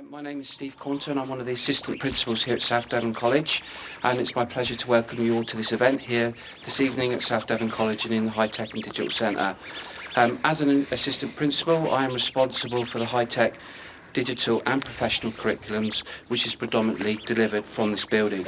My name is Steve Caunter and I'm one of the assistant principals here at South Devon College, and it's my pleasure to welcome you all to this event here this evening at South Devon College and in the High Tech and Digital Centre. As an assistant principal, I am responsible for the high tech, digital and professional curriculums which is predominantly delivered from this building.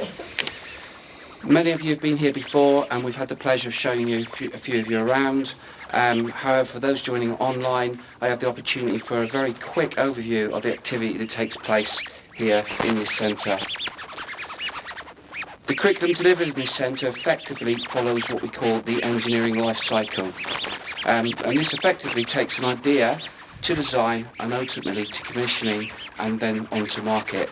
Many of you have been here before and we've had the pleasure of showing you a few of you around. However, for those joining online, I have the opportunity for a very quick overview of the activity that takes place here in this centre. The curriculum delivered in this centre effectively follows what we call the engineering life cycle. And this effectively takes an idea to design and ultimately to commissioning and then onto market.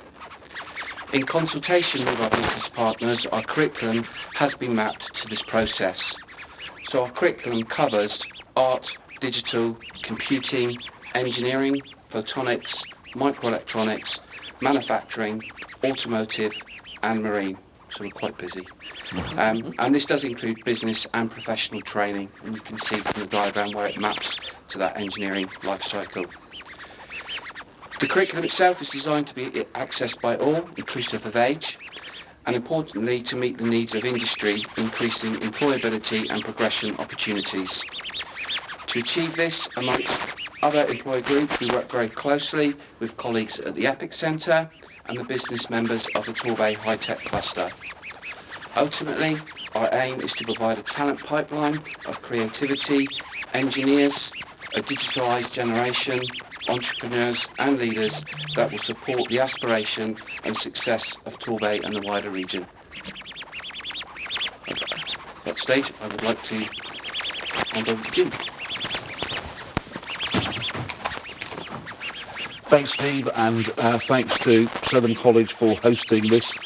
In consultation with our business partners, our curriculum has been mapped to this process. So our curriculum covers art, digital, computing, engineering, photonics, microelectronics, manufacturing, automotive and marine. So we're quite busy. And this does include business and professional training, and you can see from the diagram where it maps to that engineering life cycle. The curriculum itself is designed to be accessed by all, inclusive of age, and importantly to meet the needs of industry, increasing employability and progression opportunities. To achieve this, amongst other employer groups, we work very closely with colleagues at the EPIC Centre and the business members of the Torbay High Tech Cluster. Ultimately, our aim is to provide a talent pipeline of creativity, engineers, a digitalised generation, entrepreneurs and leaders that will support the aspiration and success of Torbay and the wider region. At that stage, I would like to hand over to Jim. Thanks, Steve, and thanks to Southern College for hosting this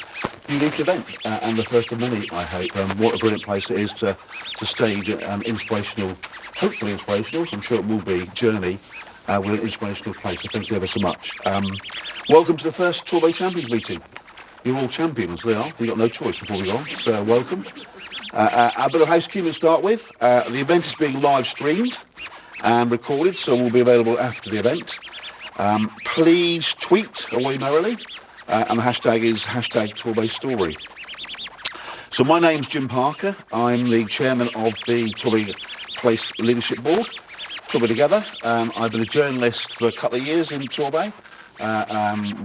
unique event, and the first of many, I hope. What a brilliant place it is to stage an inspirational, hopefully inspirational, I'm sure it will be, journey with an inspirational place. So thank you ever so much. Welcome to the first Torbay Champions meeting. You're all champions, they are. You've got no choice before we go on, so welcome. A bit of housekeeping to start with. The event is being live streamed and recorded, so will be available after the event. Please tweet away merrily, and the hashtag is #TorbayStory. So my name's Jim Parker. I'm the chairman of the Torbay Place Leadership Board. Torbay Together. I've been a journalist for a couple of years in Torbay,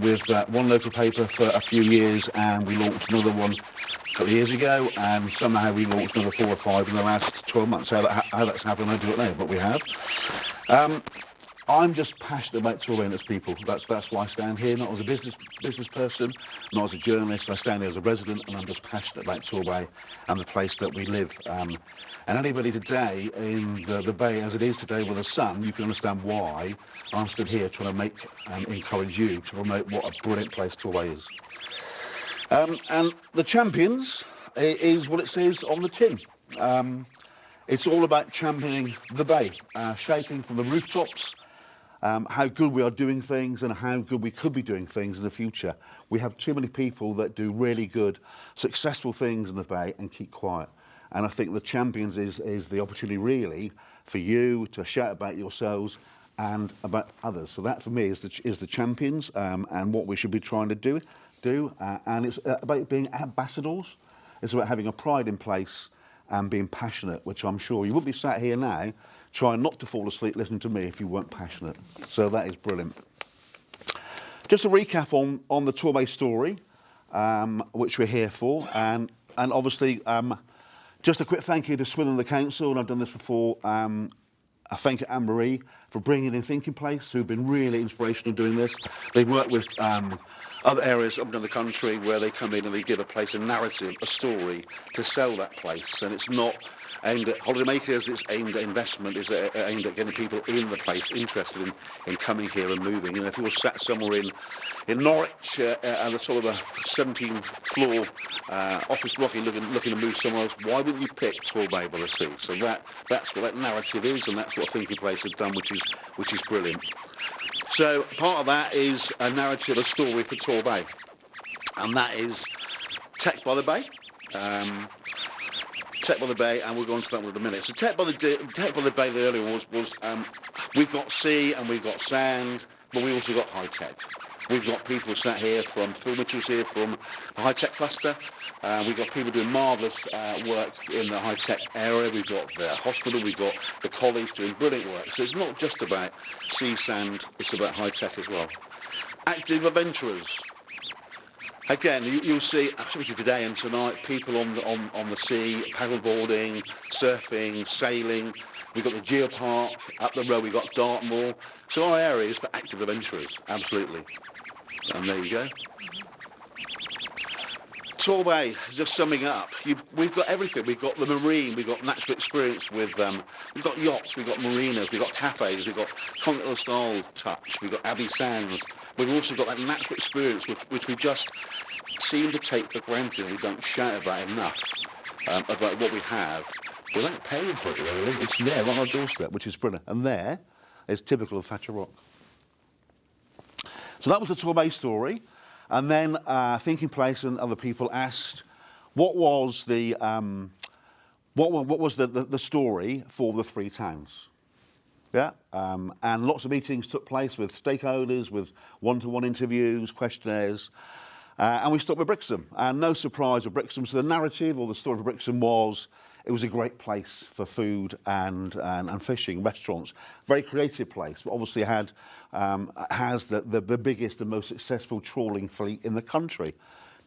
with one local paper for a few years, and we launched another one a couple of years ago, and somehow we launched another 4 or 5 in the last 12 months. How that's happened, I don't know, but we have. I'm just passionate about Torbay and its people. That's why I stand here, not as a business person, not as a journalist. I stand here as a resident, and I'm just passionate about Torbay and the place that we live. And anybody today in the Bay, as it is today with the sun, you can understand why I'm stood here trying to encourage you to promote what a brilliant place Torbay is. And the Champions is what it says on the tin. It's all about championing the Bay, shaping from the rooftops, how good we are doing things and how good we could be doing things in the future. We have too many people that do really good, successful things in the Bay and keep quiet. And I think the Champions is the opportunity really for you to shout about yourselves and about others. So that for me is the Champions, and what we should be trying to do. And it's about being ambassadors. It's about having a pride in place and being passionate, which I'm sure you wouldn't be sat here now trying not to fall asleep listening to me if you weren't passionate. So that is brilliant. Just a recap on the Torbay story, which we're here for, and obviously just a quick thank you to Swindon and the Council, and I've done this before. I thank Anne-Marie for bringing in Thinking Place, who've been really inspirational doing this. They've worked with other areas up and down the country where they come in and they give a place a narrative, a story to sell that place. And it's not aimed at holidaymakers, it's aimed at investment, it's aimed at getting people in the place interested in coming here and moving. And if you were sat somewhere in Norwich at the sort of a 17th floor office block looking to move somewhere else, why wouldn't you pick Torbay by the Sea? So that's what that narrative is, and that's what Thinking Place has done, which is brilliant. So part of that is a narrative, a story for Torbay, and that is Tech by the Bay. Tech by the Bay, and we'll go on to that one in a minute. So Tech by the Bay, the earlier was we've got sea and we've got sand, but we also got high tech. We've got people sat here from Pharmaceuticals here from the high-tech cluster. We've got people doing marvellous work in the high-tech area. We've got the hospital, we've got the college doing brilliant work. So it's not just about sea sand, it's about high-tech as well. Active adventurers. Again, you'll see, especially today and tonight, people on the sea, paddleboarding, surfing, sailing. We've got the geopark, up the road we've got Dartmoor. So our area is for active adventurers, absolutely. And there you go. Torbay, just summing up, we've got everything. We've got the marine, we've got natural experience with, we've got yachts, we've got marinas, we've got cafes, we've got continental style touch, we've got Abbey Sands. We've also got that natural experience which we just seem to take for granted. We don't shout about enough, about what we have without paying for it, really. It's there on our doorstep, which is brilliant. And there is typical of Thatcher Rock. So that was the Torbay story. And then Thinking Place and other people asked, what was the story for the three towns? Yeah, and lots of meetings took place with stakeholders, with one-to-one interviews, questionnaires, and we stopped with Brixham. And no surprise with Brixham. So the narrative or the story of Brixham was it was a great place for food and fishing, restaurants. Very creative place. Obviously has the biggest and most successful trawling fleet in the country.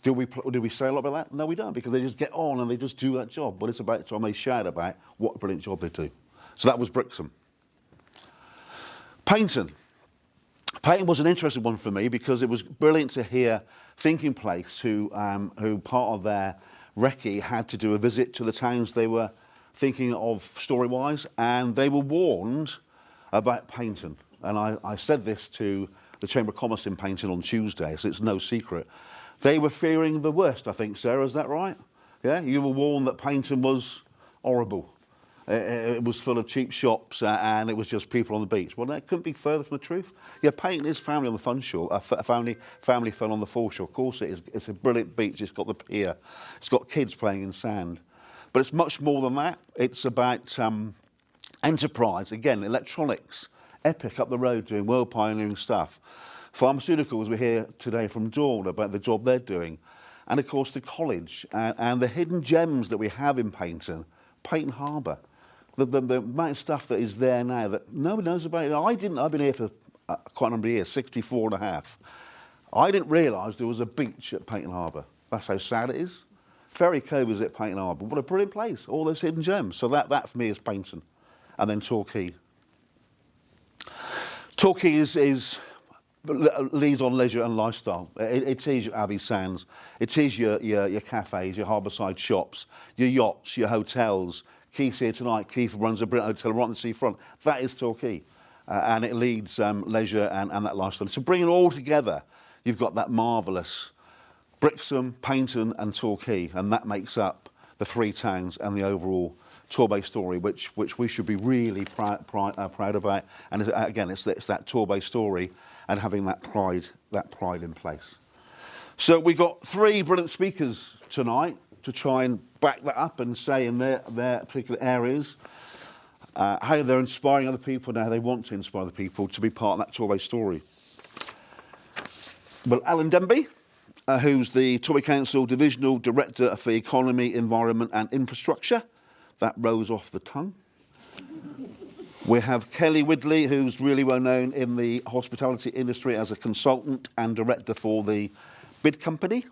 Do we say a lot about that? No, we don't, because they just get on and they just do that job. But it's about time they shout about what a brilliant job they do. So that was Brixham. Paignton. Paignton was an interesting one for me because it was brilliant to hear Thinking Place, who part of their recce had to do a visit to the towns they were thinking of story-wise, and they were warned about Paignton. And I said this to the Chamber of Commerce in Paignton on Tuesday, so it's no secret. They were fearing the worst, I think, Sarah, is that right? Yeah, you were warned that Paignton was horrible. It was full of cheap shops and it was just people on the beach. Well, that couldn't be further from the truth. Yeah, Paignton is family on the fun shore, family fun on the foreshore. Of course it is. It's a brilliant beach. It's got the pier. It's got kids playing in sand. But it's much more than that. It's about enterprise. Again, electronics. Epic up the road doing world pioneering stuff. Pharmaceuticals, we're here today from Dawn about the job they're doing. And of course the college and the hidden gems that we have in Paignton. Paignton Harbour. The amount of stuff that is there now that nobody knows about. I've been here for quite a number of years, 64 and a half. I didn't realise there was a beach at Paignton Harbour. That's how sad it is. Ferry Cove is at Paignton Harbour. What a brilliant place. All those hidden gems. So that for me is Paignton. And then Torquay. Torquay leads on leisure and lifestyle. It is your Abbey Sands. It is your cafes, your harbourside shops, your yachts, your hotels. Keith's here tonight. Keith runs a brilliant hotel right on the seafront. That is Torquay. And it leads leisure and that lifestyle. So bringing it all together, you've got that marvellous Brixham, Paignton and Torquay, and that makes up the three towns and the overall Torbay story, which we should be really proud about. And again, it's that Torbay story and having that pride in place. So we got three brilliant speakers tonight to try and back that up and say in their particular areas how they're inspiring other people and how they want to inspire other people to be part of that Torbay story. Well, Alan Denby, who's the Torbay Council Divisional Director for Economy, Environment and Infrastructure. That rose off the tongue. We have Kelly Widley, who's really well known in the hospitality industry as a consultant and director for the ERBID company.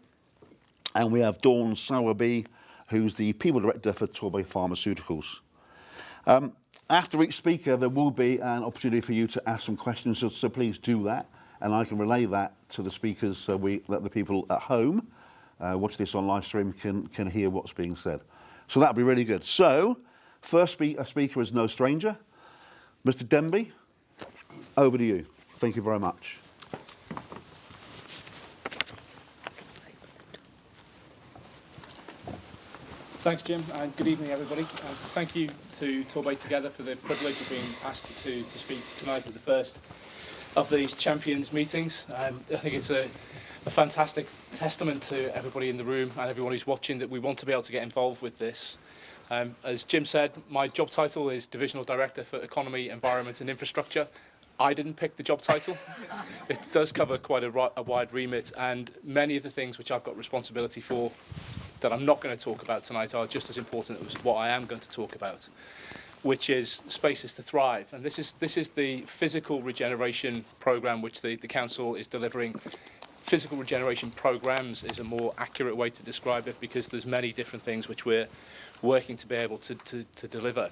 And we have Dawn Sowerby, who's the people director for Torbay Pharmaceuticals. After each speaker, there will be an opportunity for you to ask some questions, so please do that. And I can relay that to the speakers so that the people at home watch this on live stream can hear what's being said. So that'll be really good. So, first speaker is no stranger. Mr. Denby, over to you. Thank you very much. Thanks, Jim, and good evening, everybody. Thank you to Torbay Together for the privilege of being asked to speak tonight at the first of these Champions meetings. I think it's a fantastic testament to everybody in the room and everyone who's watching that we want to be able to get involved with this. As Jim said, my job title is Divisional Director for Economy, Environment and Infrastructure. I didn't pick the job title. It does cover quite a wide remit, and many of the things which I've got responsibility for that I'm not going to talk about tonight are just as important as what I am going to talk about, which is Spaces to Thrive. And this is the physical regeneration programme which the council is delivering. Physical regeneration programmes is a more accurate way to describe it, because there's many different things which we're working to be able to deliver.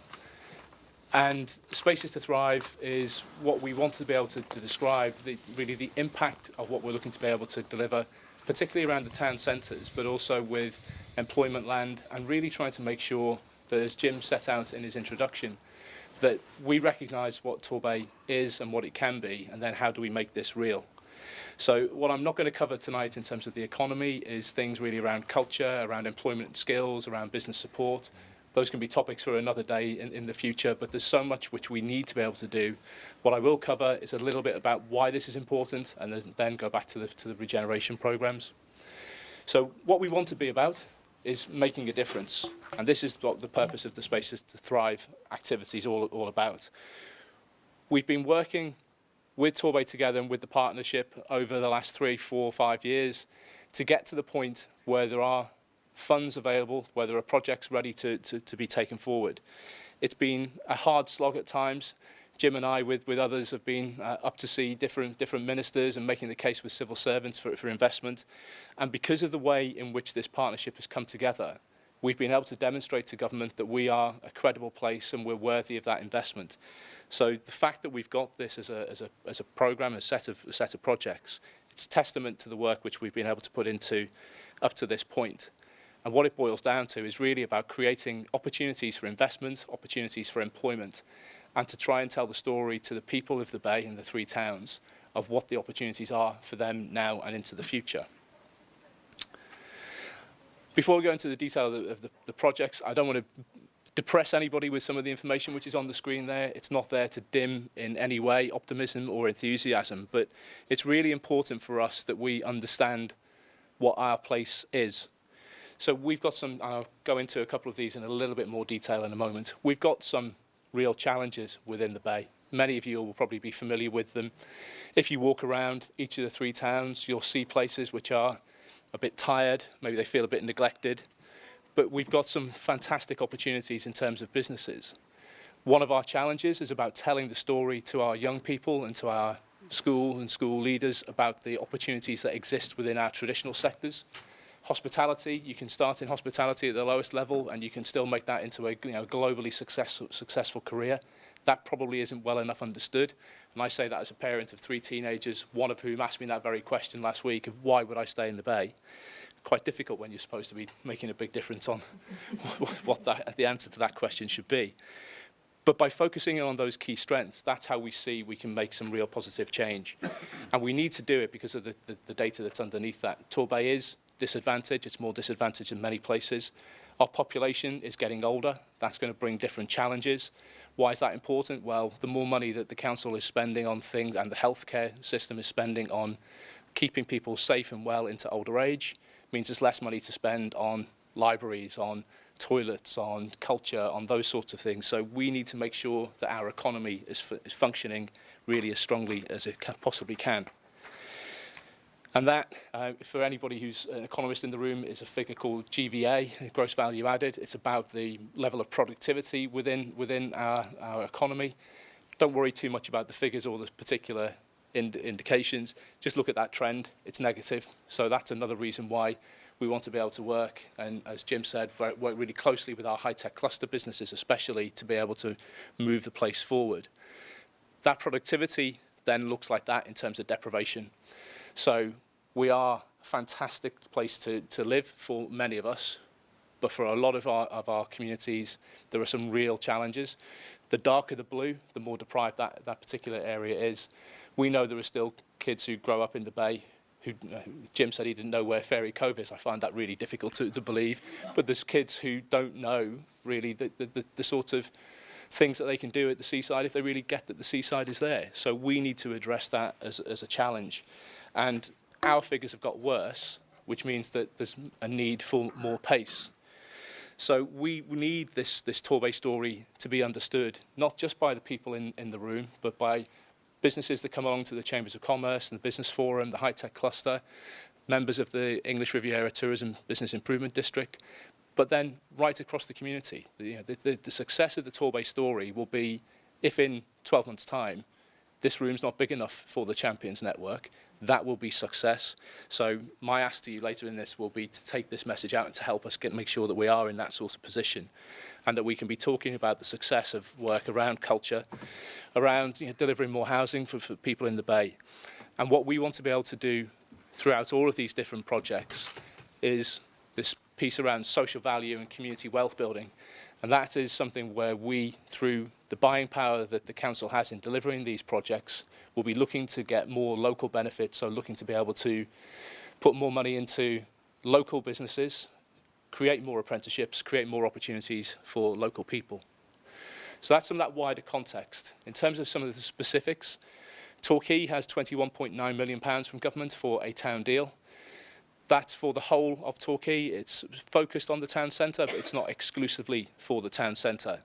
And Spaces to Thrive is what we want to be able to describe, really the impact of what we're looking to be able to deliver, particularly around the town centres, but also with employment land, and really trying to make sure that, as Jim set out in his introduction, that we recognise what Torbay is and what it can be, and then how do we make this real. So what I'm not going to cover tonight in terms of the economy is things really around culture, around employment and skills, around business support. Those can be topics for another day in the future, but there's so much which we need to be able to do. What I will cover is a little bit about why this is important, and then go back to the regeneration programmes. So what we want to be about is making a difference, and this is what the purpose of the Spaces to Thrive activity is all about. We've been working with Torbay together and with the partnership over the last 3, 4, 5 years to get to the point where there are funds available, where there are projects ready to be taken forward. It's been a hard slog at times. Jim and I, with others, have been up to see different ministers and making the case with civil servants for investment. And because of the way in which this partnership has come together, we've been able to demonstrate to government that we are a credible place and we're worthy of that investment. So the fact that we've got this as a programme, a set of projects, it's testament to the work which we've been able to put into up to this point. And what it boils down to is really about creating opportunities for investment, opportunities for employment, and to try and tell the story to the people of the Bay and the 3 towns of what the opportunities are for them now and into the future. Before we go into the detail of the projects, I don't want to depress anybody with some of the information which is on the screen there. It's not there to dim in any way optimism or enthusiasm, but it's really important for us that we understand what our place is. So we've got some, I'll go into a couple of these in a little bit more detail in a moment. We've got some real challenges within the Bay. Many of you will probably be familiar with them. If you walk around each of the 3 towns, you'll see places which are a bit tired, maybe they feel a bit neglected, but we've got some fantastic opportunities in terms of businesses. One of our challenges is about telling the story to our young people and to our school and school leaders about the opportunities that exist within our traditional sectors. Hospitality, you can start in hospitality at the lowest level and you can still make that into a globally successful career. That probably isn't well enough understood. And I say that as a parent of 3 teenagers, one of whom asked me that very question last week of why would I stay in the Bay? Quite difficult when you're supposed to be making a big difference on what the answer to that question should be. But by focusing on those key strengths, that's how we see we can make some real positive change. And we need to do it because of the data that's underneath that. Torbay is disadvantaged. It's more disadvantaged in many places. Our population is getting older. That's going to bring different challenges. Why is that important? Well, the more money that the council is spending on things and the healthcare system is spending on keeping people safe and well into older age means there's less money to spend on libraries, on toilets, on culture, on those sorts of things. So we need to make sure that our economy is functioning really as strongly as it possibly can. And that, for anybody who's an economist in the room, is a figure called GVA, gross value added. It's about the level of productivity within our economy. Don't worry too much about the figures or the particular indications. Just look at that trend. It's negative. So that's another reason why we want to be able to work, and as Jim said, work really closely with our high-tech cluster businesses, especially to be able to move the place forward. That productivity then looks like that in terms of deprivation. So we are a fantastic place to live for many of us, but for a lot of our communities, there are some real challenges. The darker the blue, the more deprived that particular area is. We know there are still kids who grow up in the Bay who, Jim said he didn't know where Ferry Cove is. I find that really difficult to believe. But there's kids who don't know really the sort of things that they can do at the seaside if they really get that the seaside is there. So we need to address that as a challenge. And our figures have got worse, which means that there's a need for more pace. So we need this Torbay story to be understood, not just by the people in the room, but by businesses that come along to the Chambers of Commerce and the Business Forum, the High Tech Cluster, members of the English Riviera Tourism Business Improvement District, but then right across the community. The success of the Torbay story will be if in 12 months' time this room's not big enough for the Champions Network, that will be success. So my ask to you later in this will be to take this message out and to help us make sure that we are in that sort of position and that we can be talking about the success of work around culture, around delivering more housing for people in the Bay. And what we want to be able to do throughout all of these different projects is this piece around social value and community wealth building. And that is something where we, through the buying power that the council has in delivering these projects, will be looking to get more local benefits, so looking to be able to put more money into local businesses, create more apprenticeships, create more opportunities for local people. So that's some of that wider context. In terms of some of the specifics, Torquay has £21.9 million from government for a town deal. That's for the whole of Torquay. It's focused on the town centre, but it's not exclusively for the town centre.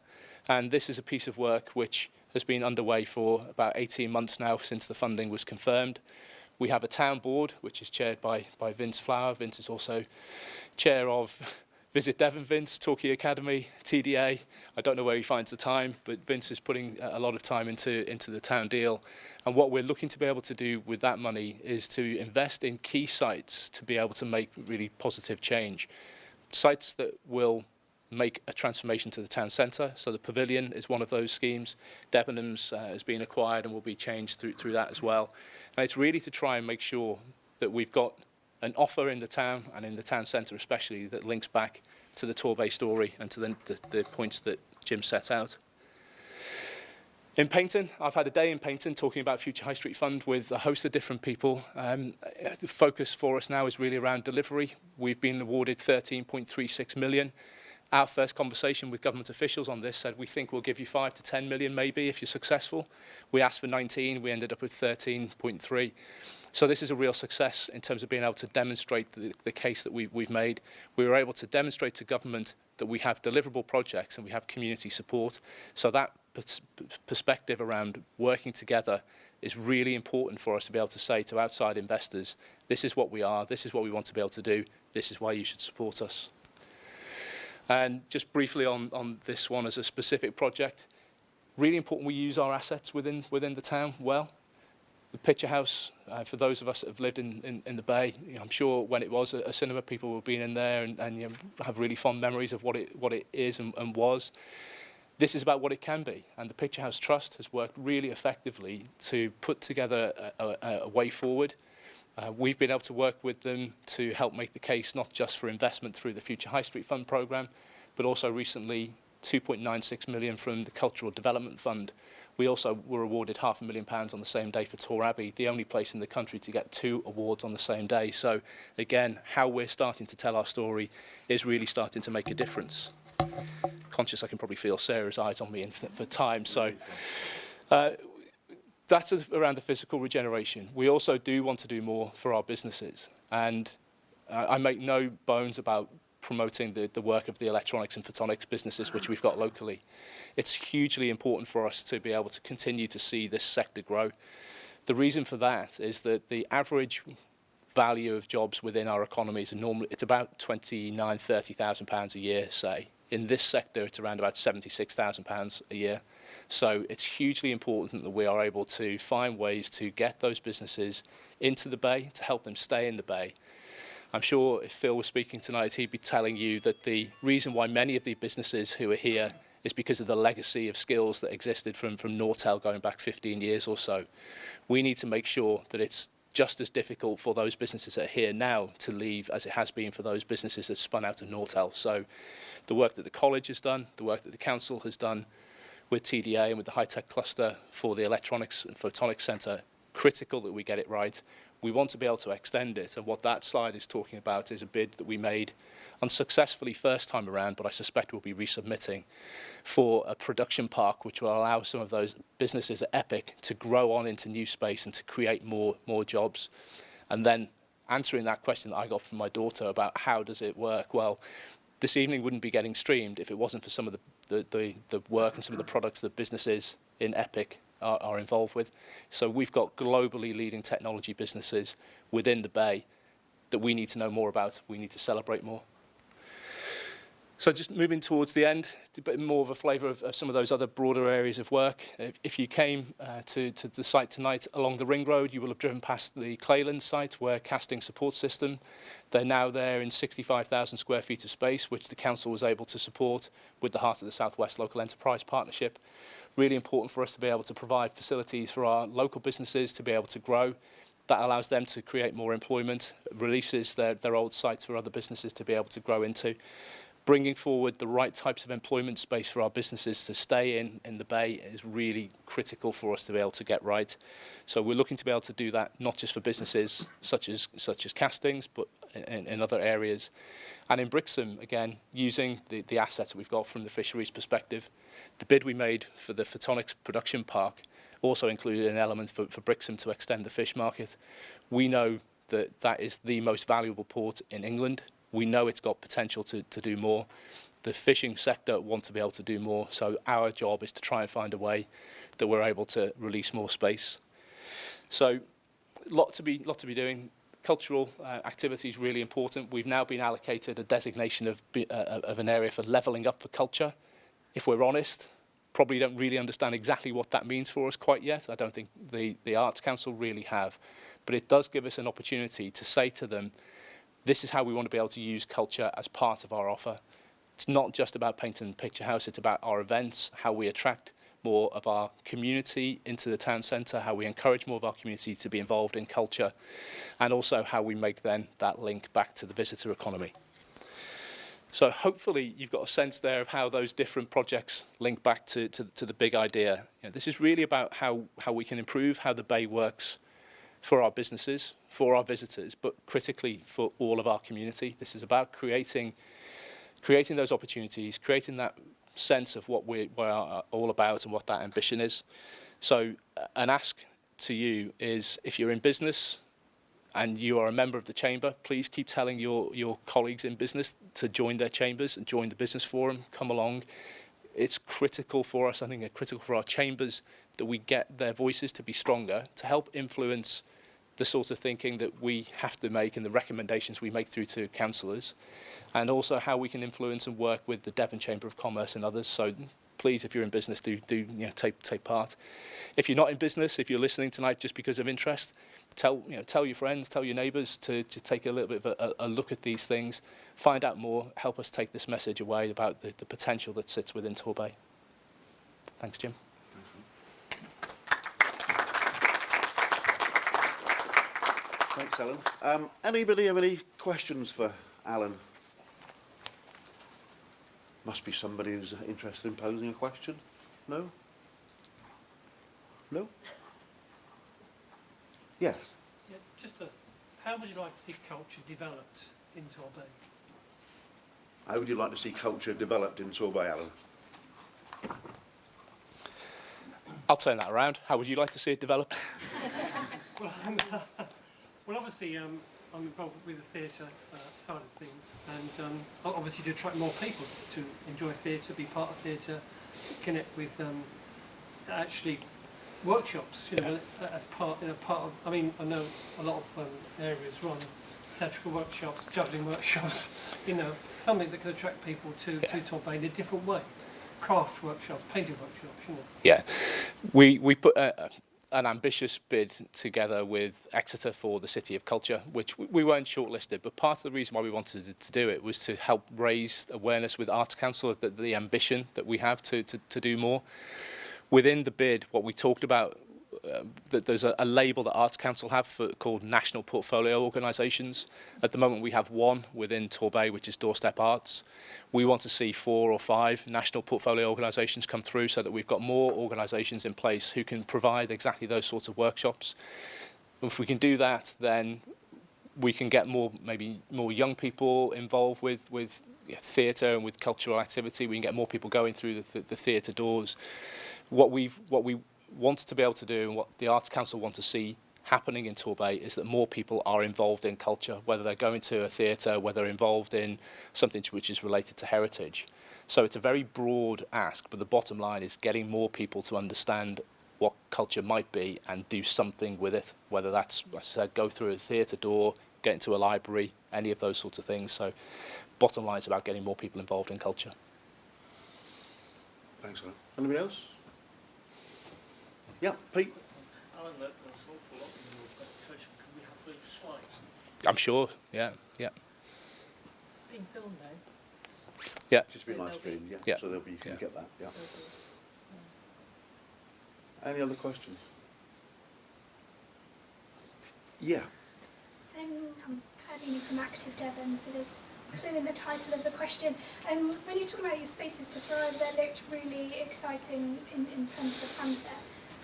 And this is a piece of work which has been underway for about 18 months now since the funding was confirmed. We have a town board, which is chaired by Vince Flower. Vince is also chair of Visit Devon, Vince, Torquay Academy, TDA. I don't know where he finds the time, but Vince is putting a lot of time into the town deal. And what we're looking to be able to do with that money is to invest in key sites to be able to make really positive change. Sites that will make a transformation to the town centre. So the pavilion is one of those schemes. Debenhams has been acquired and will be changed through that as well. And it's really to try and make sure that we've got an offer in the town and in the town centre especially that links back to the Torbay story and to the points that Jim set out. In Paynton, I've had a day in Paynton talking about Future High Street Fund with a host of different people. The focus for us now is really around delivery. We've been awarded 13.36 million. Our first conversation with government officials on this said we think we'll give you 5 to 10 million maybe if you're successful. We asked for 19, we ended up with 13.3. So this is a real success in terms of being able to demonstrate the case that we've made. We were able to demonstrate to government that we have deliverable projects and we have community support. So that perspective around working together is really important for us to be able to say to outside investors, this is what we are, this is what we want to be able to do, this is why you should support us. And just briefly on this one as a specific project, really important we use our assets within the town well. The Picture House, for those of us that have lived in the Bay, I'm sure when it was a cinema, people were being in there and have really fond memories of what it is and was. This is about what it can be, and the Picture House Trust has worked really effectively to put together a way forward. We've been able to work with them to help make the case not just for investment through the Future High Street Fund programme, but also recently 2.96 million from the Cultural Development Fund. We also were awarded £500,000 on the same day for Torbay, the only place in the country to get 2 awards on the same day. So again, how we're starting to tell our story is really starting to make a difference. Conscious I can probably feel Sarah's eyes on me for time. So that's around the physical regeneration. We also do want to do more for our businesses. And I make no bones about promoting the work of the electronics and photonics businesses which we've got locally. It's hugely important for us to be able to continue to see this sector grow. The reason for that is that the average value of jobs within our economies are normally, it's about £30,000 a year, say. In this sector, it's around about £76,000 a year. So it's hugely important that we are able to find ways to get those businesses into the Bay, to help them stay in the Bay. I'm sure if Phil was speaking tonight, he'd be telling you that the reason why many of the businesses who are here is because of the legacy of skills that existed from Nortel going back 15 years or so. We need to make sure that it's just as difficult for those businesses that are here now to leave as it has been for those businesses that spun out of Nortel. So the work that the college has done, the work that the council has done with TDA and with the high-tech cluster for the electronics and photonics centre, critical that we get it right. We want to be able to extend it, and what that slide is talking about is a bid that we made unsuccessfully first time around, but I suspect we'll be resubmitting for a production park which will allow some of those businesses at Epic to grow on into new space and to create more jobs. And then answering that question that I got from my daughter about how does it work, well, this evening wouldn't be getting streamed if it wasn't for some of the work and some of the products that businesses in Epic are involved with. So we've got globally leading technology businesses within the Bay that we need to know more about, we need to celebrate more. So just moving towards the end, a bit more of a flavour of some of those other broader areas of work. If you came to the site tonight along the Ring Road, you will have driven past the Clayland site where Casting Support System. They're now there in 65,000 square feet of space, which the council was able to support with the Heart of the South West Local Enterprise Partnership. Really important for us to be able to provide facilities for our local businesses to be able to grow. That allows them to create more employment, releases their old sites for other businesses to be able to grow into. Bringing forward the right types of employment space for our businesses to stay in the Bay is really critical for us to be able to get right. So we're looking to be able to do that not just for businesses such as castings, but in other areas. And in Brixham, again, using the assets that we've got from the fisheries perspective, the bid we made for the Photonics production park also included an element for Brixham to extend the fish market. We know that is the most valuable port in England. We know it's got potential to do more. The fishing sector want to be able to do more, so our job is to try and find a way that we're able to release more space. So, lot to be doing. Cultural activity is really important. We've now been allocated a designation of an area for levelling up for culture. If we're honest, probably don't really understand exactly what that means for us quite yet. I don't think the Arts Council really have, but it does give us an opportunity to say to them, this is how we want to be able to use culture as part of our offer. It's not just about Painting and Picture House, it's about our events, how we attract more of our community into the town centre, how we encourage more of our community to be involved in culture, and also how we make then that link back to the visitor economy. So hopefully you've got a sense there of how those different projects link back to the big idea. You know, this is really about how we can improve how the Bay works for our businesses, for our visitors, but critically for all of our community. This is about creating those opportunities, creating that sense of what we're all about and what that ambition is. So an ask to you is, if you're in business and you are a member of the chamber, please keep telling your colleagues in business to join their chambers and join the business forum, come along. It's critical for us, I think it's critical for our chambers that we get their voices to be stronger, to help influence the sort of thinking that we have to make and the recommendations we make through to councillors, and also how we can influence and work with the Devon Chamber of Commerce and others. So please, if you're in business, do take part. If you're not in business, if you're listening tonight just because of interest, tell your friends, tell your neighbours to take a little bit of a look at these things, find out more, help us take this message away about the potential that sits within Torbay. Thanks, Jim. Thanks, Alan. Anybody have any questions for Alan? Must be somebody who's interested in posing a question. No? No? Yes. Yeah, how would you like to see culture developed in Torbay? How would you like to see culture developed in Torbay, Alan? I'll turn that around. How would you like to see it developed? Well, obviously, I'm involved with the theatre side of things, and obviously to attract more people to enjoy theatre, be part of theatre, connect with actually workshops. You know, as part of. I mean, I know a lot of areas run theatrical workshops, juggling workshops. You know, something that can attract people to Torbay in a different way. Craft workshops, painting workshops. You know. Yeah, we put an ambitious bid together with Exeter for the City of Culture, which we weren't shortlisted, but part of the reason why we wanted to do it was to help raise awareness with Arts Council of the ambition that we have to do more. Within the bid, what we talked about, that there's a label that Arts Council have called National Portfolio Organisations. At the moment we have one within Torbay, which is Doorstep Arts. We want to see 4 or 5 national portfolio organisations come through so that we've got more organisations in place who can provide exactly those sorts of workshops. If we can do that, then we can get maybe more young people involved with theatre and with cultural activity. We can get more people going through the theatre doors. What we want to be able to do, and what the Arts Council want to see happening in Torbay, is that more people are involved in culture, whether they're going to a theatre, whether they're involved in something which is related to heritage. So it's a very broad ask, but the bottom line is getting more people to understand what culture might be and do something with it, whether that's, as I said, go through a theatre door, get into a library, any of those sorts of things. So bottom line is about getting more people involved in culture. Thanks, Alan. Anybody else? Yeah, Pete. Alan, there was an awful lot in your presentation. Can we have those slides? I'm sure, yeah. It's being filmed though. Yeah. Just be live streamed, yeah. Yeah. So there'll be, you can Yeah. get that, yeah. Any other questions? Yeah. I'm Carolina from Active Devon, so there's clearly in the title of the question. When you talk about your spaces to thrive, that looked really exciting in terms of the plans there.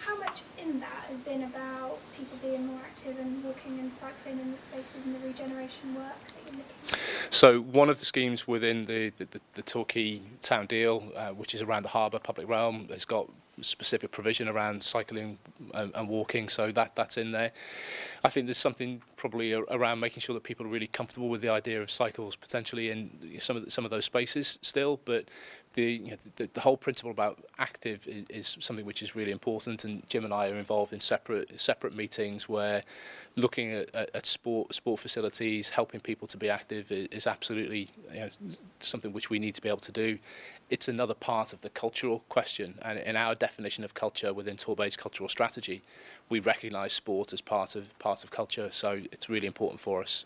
How much in that has been about people being more active and walking and cycling in the spaces and the regeneration work that you're looking at? So one of the schemes within the Torquay town deal, which is around the harbour public realm, has got specific provision around cycling and walking, so that's in there. I think there's something probably around making sure that people are really comfortable with the idea of cycles potentially in some of those spaces still, but the whole principle about active is something which is really important, and Jim and I are involved in separate meetings where looking at sport facilities, helping people to be active is absolutely something which we need to be able to do. It's another part of the cultural question, and in our definition of culture within Torbay's cultural strategy, we recognise sport as part of culture. So it's really important for us.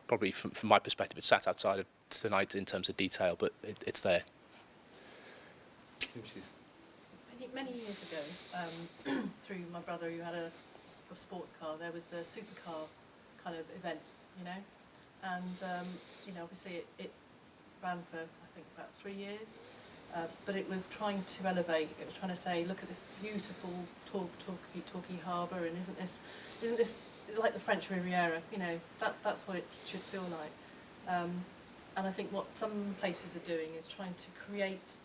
Probably from my perspective, it's sat outside of tonight in terms of detail, but it's there. Thank you. Many years ago, through my brother who had a sports car, there was the supercar kind of event, and obviously it ran for I think about 3 years, but it was trying to elevate. It was trying to say, look at this beautiful Torquay harbour, and isn't this like the French Riviera? That's what it should feel like. And I think what some places are doing is trying to create.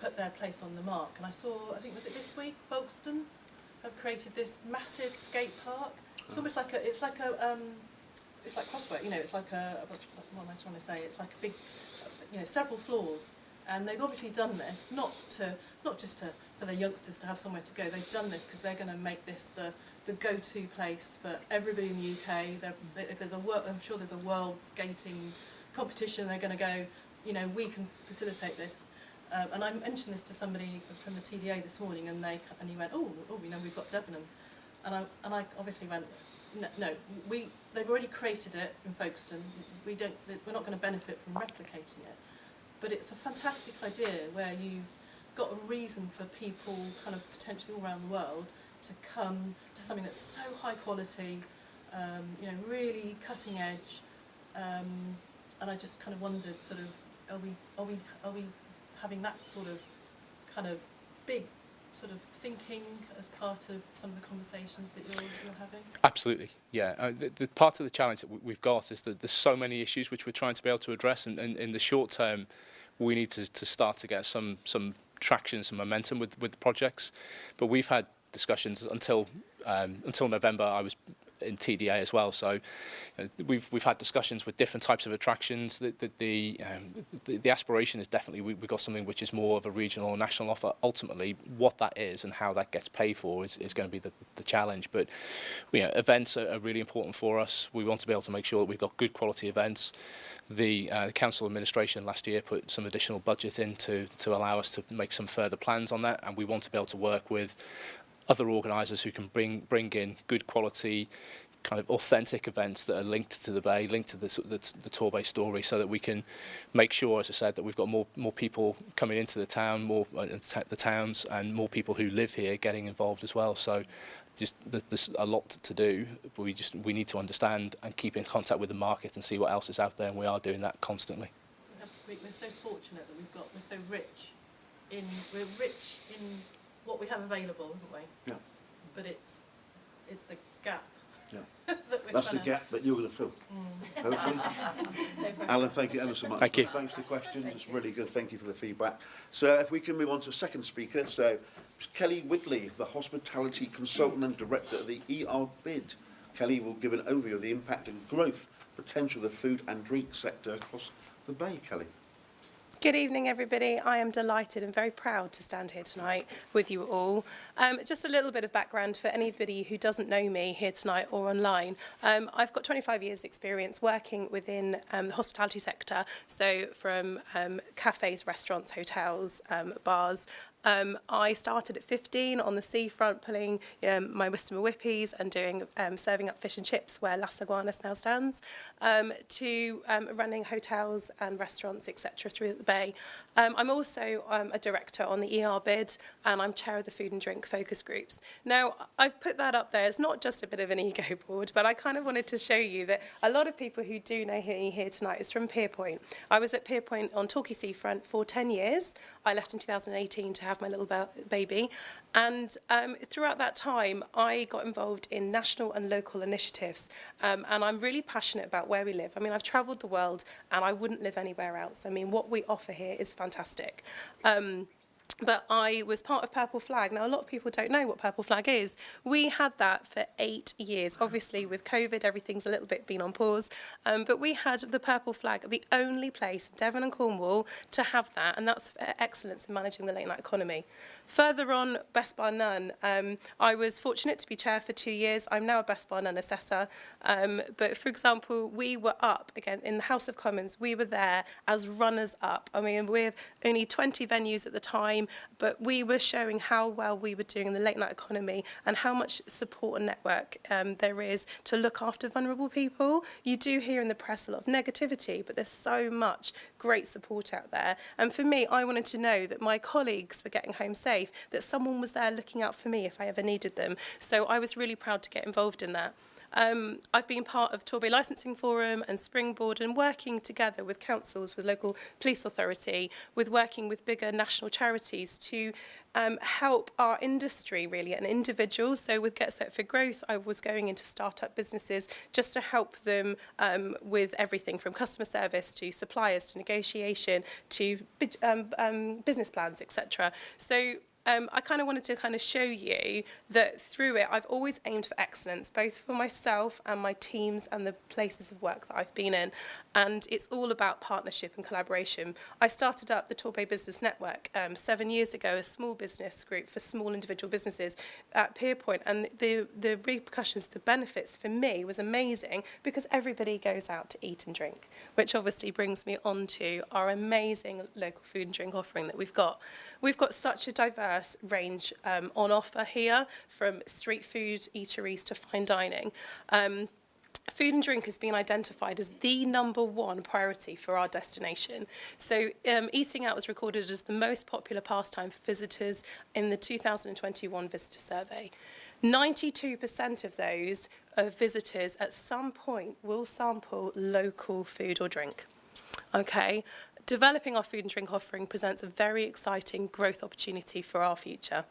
Put their place on the mark. And I saw, I think was it this week, Folkestone have created this massive skate park. It's almost like it's like Crossway. It's like what am I trying to say? It's like a big, several floors. And they've obviously done this not just for their youngsters to have somewhere to go. They've done this because they're going to make this the go-to place for everybody in the UK. If there's I'm sure there's a world skating competition. They're going to go. We can facilitate this. And I mentioned this to somebody from the TDA this morning, and he went, we've got Debenhams, and I obviously went, no, they've already created it in Folkestone. We're not going to benefit from replicating it, but it's a fantastic idea where you've got a reason for people, kind of potentially all around the world, to come to something that's so high quality, really cutting edge, and I just kind of wondered, sort of, are we having that sort of kind of big sort of thinking as part of some of the conversations that you're having? Absolutely, yeah. The part of the challenge that we've got is that there's so many issues which we're trying to be able to address, and in the short term we need to start to get some traction, some momentum with the projects. But we've had discussions until November. I was in TDA as well, so we've had discussions with different types of attractions. The aspiration is definitely we've got something which is more of a regional or national offer. Ultimately, what that is and how that gets paid for is going to be the challenge. But events are really important for us. We want to be able to make sure that we've got good quality events. The council administration last year put some additional budget in to allow us to make some further plans on that, and we want to be able to work with other organisers who can bring in good quality, kind of authentic events that are linked to the bay, linked to the Torbay story, so that we can make sure, as I said, that we've got more people coming into the town, more the towns, and more people who live here getting involved as well. So there's a lot to do. We need to understand and keep in contact with the market and see what else is out there, and we are doing that constantly. We're so fortunate that we're so rich in what we have available, haven't we? Yeah. But it's the gap. Yeah. That's the gap that you're going to fill. Hopefully. Alan, thank you ever so much. Thank you. Thanks for the questions. It's really good. Thank you for the feedback. So if we can move on to the second speaker. So Kelly Widley, the Hospitality Consultant and Director of the ERBID. Kelly will give an overview of the impact and growth potential of the food and drink sector across the Bay. Kelly. Good evening, everybody. I am delighted and very proud to stand here tonight with you all. Just a little bit of background for anybody who doesn't know me here tonight or online. I've got 25 years experience working within the hospitality sector, so from cafes, restaurants, hotels, bars. I started at 15 on the seafront pulling my Worcester Whippies and doing serving up fish and chips where Las Iguanas now stands, to running hotels and restaurants, etc. through the Bay. I'm also a director on the ERBID, and I'm chair of the food and drink focus groups. Now, I've put that up there. It's not just a bit of an ego board, but I kind of wanted to show you that a lot of people who do know me here tonight is from Pierpoint. I was at Pierpoint on Torquay Seafront for 10 years. I left in 2018 to have my little baby, and throughout that time I got involved in national and local initiatives, and I'm really passionate about where we live. I mean, I've travelled the world and I wouldn't live anywhere else. I mean, what we offer here is fantastic. But I was part of Purple Flag. Now, a lot of people don't know what Purple Flag is. We had that for 8 years. Obviously, with COVID, everything's a little bit been on pause. But we had the Purple Flag, the only place in Devon and Cornwall to have that, and that's excellence in managing the late night economy. Further on, Best Bar None. I was fortunate to be chair for 2 years. I'm now a Best Bar None assessor. But, for example, we were up, again, in the House of Commons. We were there as runners-up. I mean, we have only 20 venues at the time, but we were showing how well we were doing in the late night economy and how much support and network there is to look after vulnerable people. You do hear in the press a lot of negativity, but there's so much great support out there. And for me, I wanted to know that my colleagues were getting home safe, that someone was there looking out for me if I ever needed them. So I was really proud to get involved in that. I've been part of Torbay Licensing Forum and Springboard, and working together with councils, with local police authority, with working with bigger national charities to help our industry really and individuals. So with Get Set for Growth, I was going into startup businesses just to help them with everything from customer service to suppliers to negotiation to business plans, etc. So I kind of wanted to kind of show you that through it, I've always aimed for excellence, both for myself and my teams and the places of work that I've been in. And it's all about partnership and collaboration. I started up the Torbay Business Network 7 years ago, a small business group for small individual businesses at Pierpoint. And the repercussions, the benefits for me was amazing because everybody goes out to eat and drink, which obviously brings me on to our amazing local food and drink offering that we've got. We've got such a diverse range on offer here, from street food eateries to fine dining. Food and drink has been identified as the #1 priority for our destination. So eating out was recorded as the most popular pastime for visitors in the 2021 visitor survey. 92% of those visitors at some point will sample local food or drink. Okay. Developing our food and drink offering presents a very exciting growth opportunity for our future.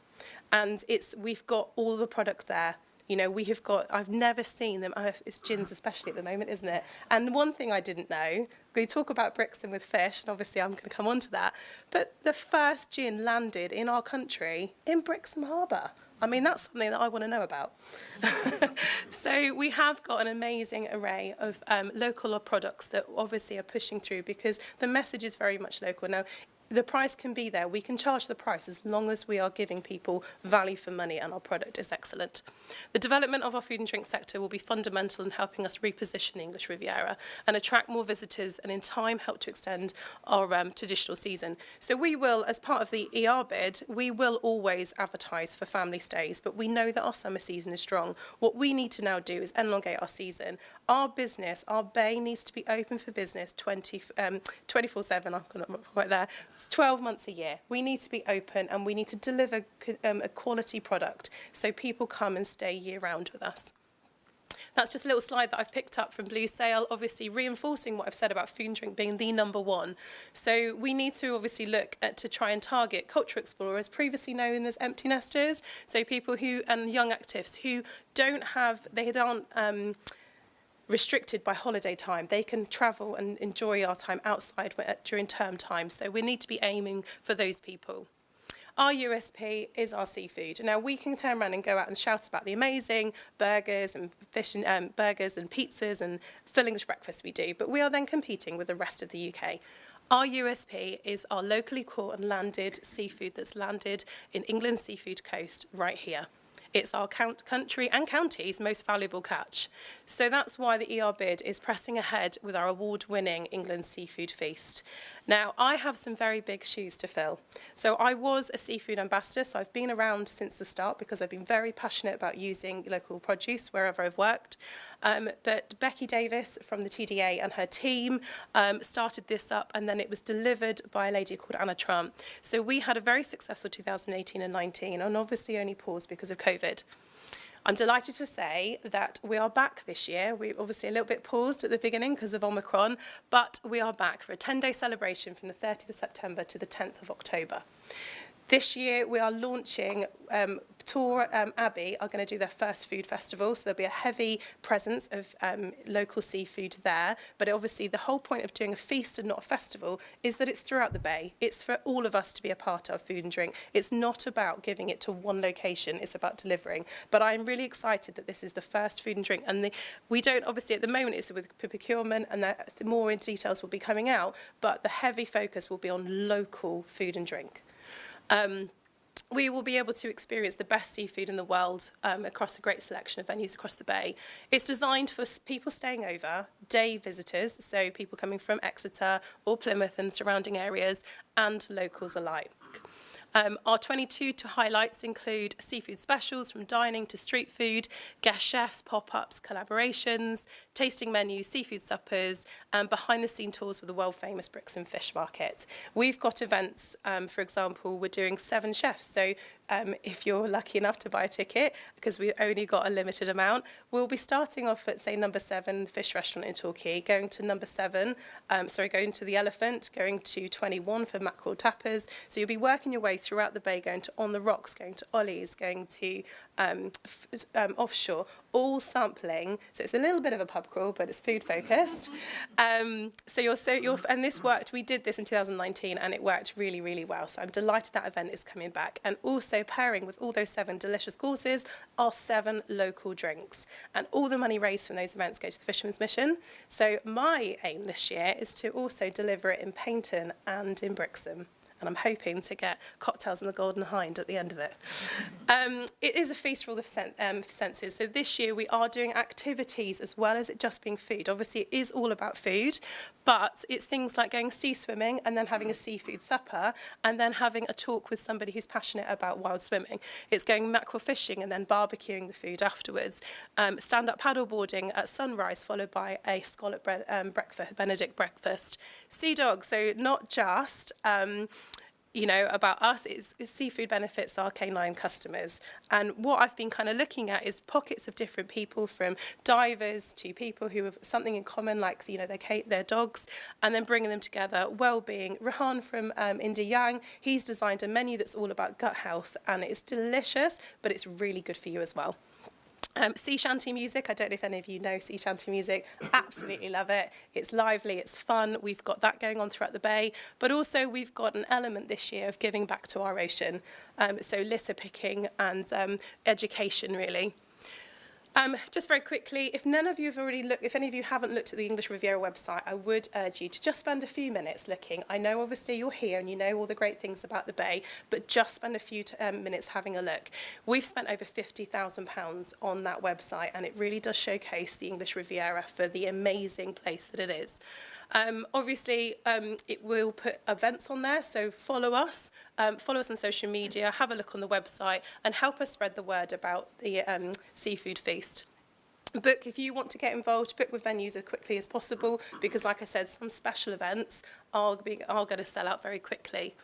And we've got all the product there. You know, we have got, I've never seen them, it's gins especially at the moment, isn't it? And one thing I didn't know, we talk about Brixham with fish, and obviously I'm going to come on to that, but the first gin landed in our country in Brixham Harbour. I mean, that's something that I want to know about. So we have got an amazing array of local products that obviously are pushing through because the message is very much local. Now, the price can be there. We can charge the price as long as we are giving people value for money and our product is excellent. The development of our food and drink sector will be fundamental in helping us reposition the English Riviera and attract more visitors and in time help to extend our traditional season. So we will, as part of the ERBID, we will always advertise for family stays, but we know that our summer season is strong. What we need to now do is elongate our season. Our business, our bay needs to be open for business 24/7, I'm not quite there, 12 months a year. We need to be open and we need to deliver a quality product so people come and stay year round with us. That's just a little slide that I've picked up from Blue Sail, obviously reinforcing what I've said about food and drink being the #1. So we need to obviously look at to try and target cultural explorers, previously known as empty nesters, so people who, and young actives who aren't restricted by holiday time. They can travel and enjoy our time outside during term time. So we need to be aiming for those people. Our USP is our seafood. Now we can turn around and go out and shout about the amazing burgers and fish and burgers and pizzas and full English breakfast we do, but we are then competing with the rest of the UK. Our USP is our locally caught and landed seafood that's landed in England's seafood coast right here. It's our country and county's most valuable catch. So that's why the ERBID is pressing ahead with our award-winning England Seafood Feast. Now, I have some very big shoes to fill. So I was a seafood ambassador, so I've been around since the start because I've been very passionate about using local produce wherever I've worked. But Becky Davis from the TDA and her team started this up, and then it was delivered by a lady called Anna Trump. So we had a very successful 2018 and 19, and obviously only paused because of COVID. I'm delighted to say that we are back this year. We obviously a little bit paused at the beginning because of Omicron, but we are back for a 10-day celebration from the 30th of September to the 10th of October. This year we are launching Abbey are going to do their first food festival, so there'll be a heavy presence of local seafood there. But obviously the whole point of doing a feast and not a festival is that it's throughout the bay. It's for all of us to be a part of food and drink. It's not about giving it to one location, it's about delivering. But I'm really excited that this is the first food and drink, and we don't, obviously at the moment it's with procurement, and the more in details will be coming out, but the heavy focus will be on local food and drink. We will be able to experience the best seafood in the world across a great selection of venues across the bay. It's designed for people staying over, day visitors, so people coming from Exeter or Plymouth and surrounding areas, and locals alike. Our 22 highlights include seafood specials from dining to street food, guest chefs, pop-ups, collaborations, tasting menus, seafood suppers, and behind-the-scene tours with the world-famous Brixham Fish Market. We've got events, for example, we're doing 7 chefs, so if you're lucky enough to buy a ticket, because we've only got a limited amount, we'll be starting off at, say, number 7, Fish Restaurant in Torquay, going to number 7, going to the Elephant, going to 21 for mackerel tappers. So you'll be working your way throughout the bay, going to On the Rocks, going to Ollie's, going to offshore, all sampling. So it's a little bit of a pub crawl, but it's food focused. And this worked. We did this in 2019, and it worked really, really well. So I'm delighted that event is coming back. And also pairing with all those 7 delicious courses are 7 local drinks, and all the money raised from those events go to the Fisherman's Mission. So my aim this year is to also deliver it in Paignton and in Brixham. And I'm hoping to get cocktails in the Golden Hind at the end of it. It is a feast for all the senses. So this year we are doing activities as well as it just being food. Obviously it is all about food, but it's things like going sea swimming and then having a seafood supper and then having a talk with somebody who's passionate about wild swimming. It's going mackerel fishing and then barbecuing the food afterwards. Stand-up paddleboarding at sunrise, followed by a scallop breakfast, Benedict breakfast. Sea dogs, so not just about us, it's seafood benefits our canine customers. And what I've been kind of looking at is pockets of different people, from divers to people who have something in common, like their dogs, and then bringing them together. Well-being. Rehan from India Yang, he's designed a menu that's all about gut health, and it's delicious, but it's really good for you as well. Sea shanty music, I don't know if any of you know sea shanty music, absolutely love it. It's lively, it's fun, we've got that going on throughout the bay, but also we've got an element this year of giving back to our ocean, so litter picking and education really. Just very quickly, if any of you haven't looked at the English Riviera website, I would urge you to just spend a few minutes looking. I know obviously you're here and you know all the great things about the bay, but just spend a few minutes having a look. We've spent over £50,000 on that website, and it really does showcase the English Riviera for the amazing place that it is. Obviously, it will put events on there, so follow us on social media, have a look on the website, and help us spread the word about the seafood feast. If you want to get involved, book with venues as quickly as possible, because like I said, some special events are going to sell out very quickly.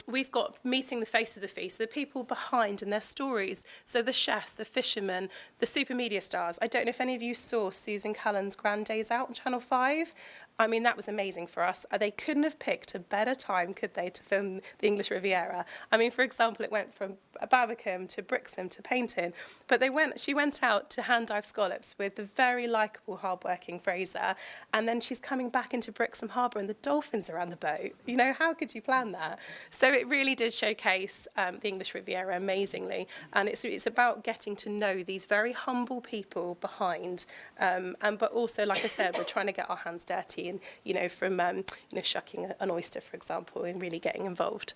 We've got meeting the face of the feast, the people behind and their stories. So the chefs, the fishermen, the super media stars. I don't know if any of you saw Susan Callan's Grand Days Out on Channel 5. I mean, that was amazing for us. They couldn't have picked a better time, could they, to film the English Riviera. I mean, for example, it went from Barbican to Brixham to Paignton, but she went out to hand dive scallops with the very likeable, hard-working Fraser, and then she's coming back into Brixham Harbour and the dolphins are on the boat. You know, how could you plan that? So it really did showcase the English Riviera amazingly, and it's about getting to know these very humble people behind, but also, like I said, we're trying to get our hands dirty happy, and from shucking an oyster, for example, and really getting involved.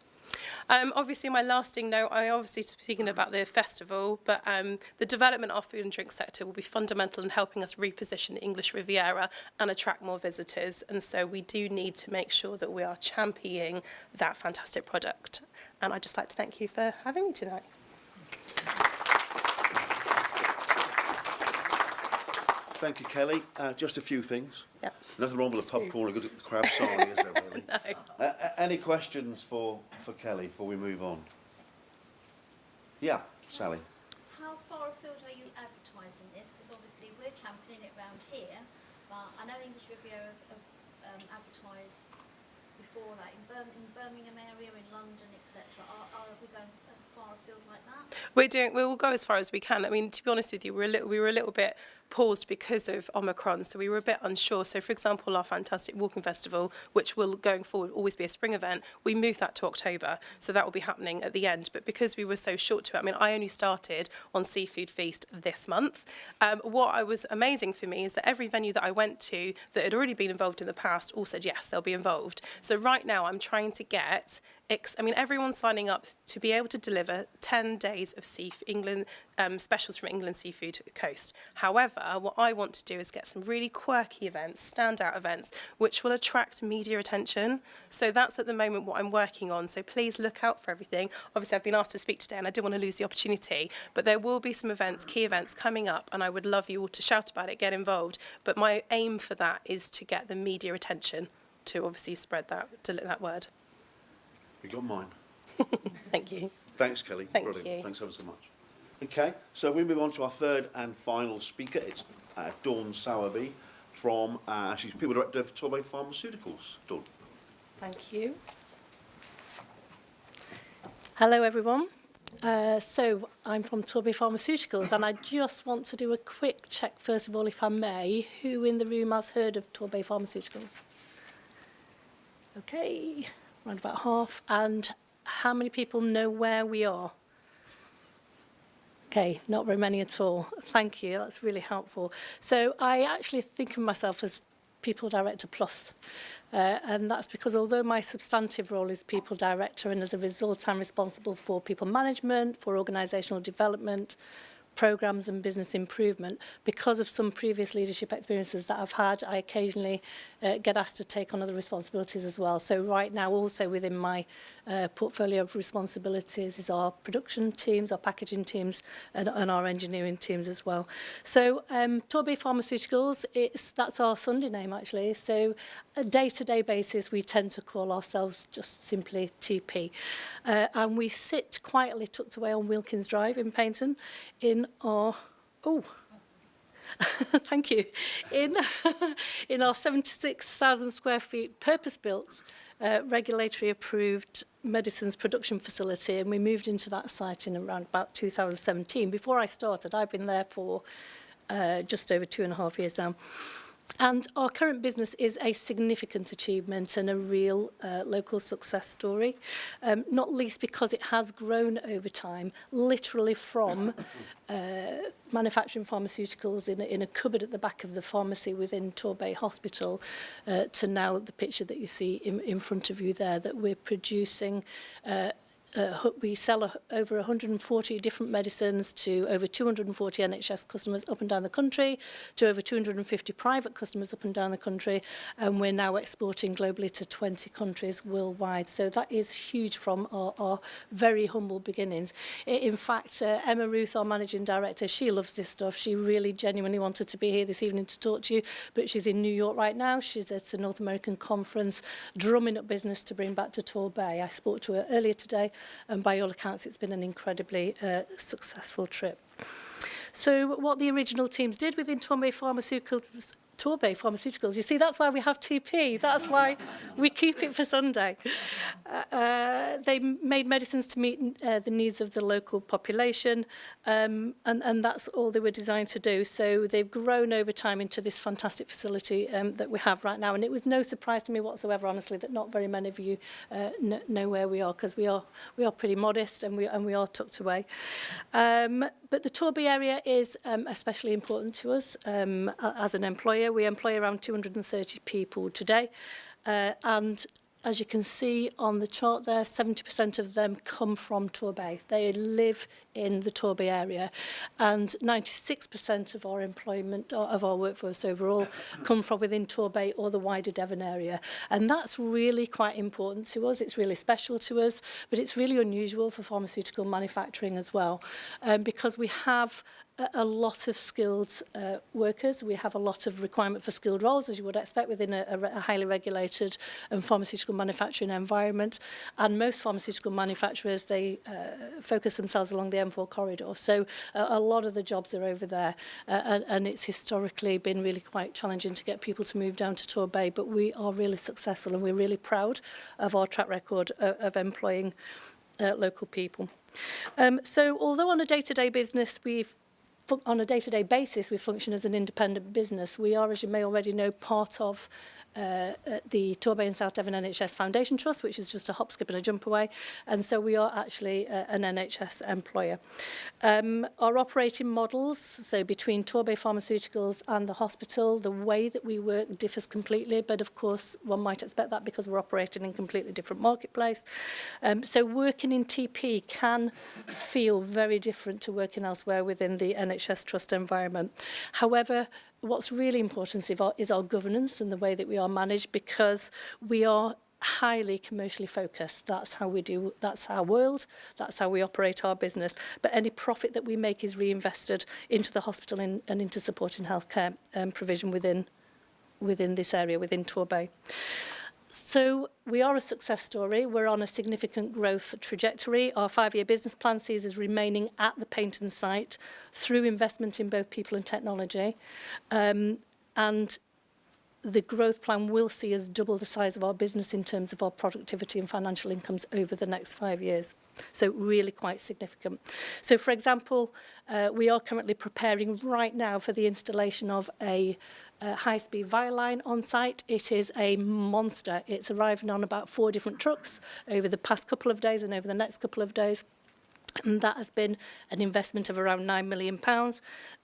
Obviously, my lasting note, I obviously speaking about the festival, but the development of our food and drink sector will be fundamental in helping us reposition the English Riviera and attract more visitors. And so we do need to make sure that we are championing that fantastic product. And I'd just like to thank you for having me tonight. Thank you, Kelly. Just a few things. Yep. Nothing wrong with a popcorn, a good crab sorry, is there really? No. Any questions for Kelly before we move on? Yeah, Sally. How far afield are you advertising this? Because obviously we're championing it round here, but I know English Riviera have advertised before that in Birmingham area, in London, etc. Are we going far afield like that? We'll go as far as we can. I mean, to be honest with you, we were a little bit paused because of Omicron, so we were a bit unsure. So, for example, our fantastic walking festival, which will going forward always be a spring event, we moved that to October, so that will be happening at the end. But because we were so short to it, I mean, I only started on Seafood Feast this month. What was amazing for me is that every venue that I went to that had already been involved in the past all said yes, they'll be involved. So right now I'm trying to get everyone's signing up to be able to deliver 10 days of England specials from England Seafood Coast. However, what I want to do is get some really quirky events, standout events, which will attract media attention. So that's at the moment what I'm working on. So please look out for everything. Obviously, I've been asked to speak today and I didn't want to lose the opportunity, but there will be some events, key events coming up, and I would love you all to shout about it, get involved. But my aim for that is to get the media attention to obviously spread that word. You got mine. Thank you. Thanks, Kelly. Thank Brilliant. you. Thanks ever so much. Okay, so we move on to our third and final speaker. It's Dawn Sowerby from, she's People Director of Torbay Pharmaceuticals. Dawn. Thank you. Hello, everyone. So I'm from Torbay Pharmaceuticals, and I just want to do a quick check, first of all, if I may. Who in the room has heard of Torbay Pharmaceuticals? Okay, around about half. And how many people know where we are? Okay, not very many at all. Thank you, that's really helpful. So I actually think of myself as People Director Plus. And that's because although my substantive role is People Director, and as a result I'm responsible for people management, for organisational development, programmes and business improvement, because of some previous leadership experiences that I've had, I occasionally get asked to take on other responsibilities as well. So right now also within my portfolio of responsibilities is our production teams, our packaging teams and our engineering teams as well. So Torbay Pharmaceuticals, that's our Sunday name actually. So a day-to-day basis we tend to call ourselves just simply TP. And we sit quietly tucked away on Wilkins Drive in Paignton in our, thank you, in our 76,000 square feet purpose-built regulatory approved medicines production facility, and we moved into that site in around about 2017. Before I started, I've been there for just over 2.5 years now. And our current business is a significant achievement and a real local success story, not least because it has grown over time, literally from manufacturing pharmaceuticals in a cupboard at the back of the pharmacy within Torbay Hospital to now the picture that you see in front of you there, that we're producing we sell over 140 different medicines to over 240 NHS customers up and down the country, to over 250 private customers up and down the country, and we're now exporting globally to 20 countries worldwide. So that is huge from our very humble beginnings. In fact, Emma Ruth, our Managing Director, she loves this stuff. She really genuinely wanted to be here this evening to talk to you, but she's in New York right now. She's at a North American conference, drumming up business to bring back to Torbay. I spoke to her earlier today, and by all accounts it's been an incredibly successful trip. So what the original teams did within Torbay Pharmaceuticals, you see, that's why we have TP, that's why we keep it for Sunday. They made medicines to meet the needs of the local population, and that's all they were designed to do. So they've grown over time into this fantastic facility that we have right now, and it was no surprise to me whatsoever, honestly, that not very many of you know where we are, because we are pretty modest and we are tucked away. But the Torbay area is especially important to us as an employer. area. We employ around 230 people today, and as you can see on the chart there, 70% of them come from Torbay. They live in the Torbay area, and 96% of our employment, of our workforce overall, come from within Torbay or the wider Devon area. And that's really quite important to us. It's really special to us, but it's really unusual for pharmaceutical manufacturing as well, because we have a lot of skilled workers. We have a lot of requirement for skilled roles, as you would expect within a highly regulated pharmaceutical manufacturing environment. And most pharmaceutical manufacturers, they focus themselves along the M4 corridor. So a lot of the jobs are over there. And it's historically been really quite challenging to get people to move down to Torbay. But we are really successful, and we're really proud of our track record of employing local people. So although on a day-to-day business, on a day-to-day basis, we function as an independent business. We are, as you may already know, part of the Torbay and South Devon NHS Foundation Trust, which is just a hop, skip and a jump away. And so we are actually an NHS employer. Our operating models, so between Torbay Pharmaceuticals and the hospital, the way that we work differs completely. But of course, one might expect that because we're operating in a completely different marketplace. So working in TP can feel very different to working elsewhere within the NHS Trust environment. However, what's really important is our governance and the way that we are managed, because we are highly commercially focused. That's how we do, that's our world, that's how we operate our business. But any profit that we make is reinvested into the hospital and into supporting healthcare provision within this area, within Torbay. So we are a success story. We're on a significant growth trajectory. Our 5-year business plan sees us remaining at the Paignton site through investment in both people and technology. And the growth plan will see us double the size of our business in terms of our productivity and financial incomes over the next 5 years. So really quite significant. So for example, we are currently preparing right now for the installation of a high-speed vial line on site. It is a monster. It's arriving on about 4 different trucks over the past couple of days and over the next couple of days. And that has been an investment of around £9 million.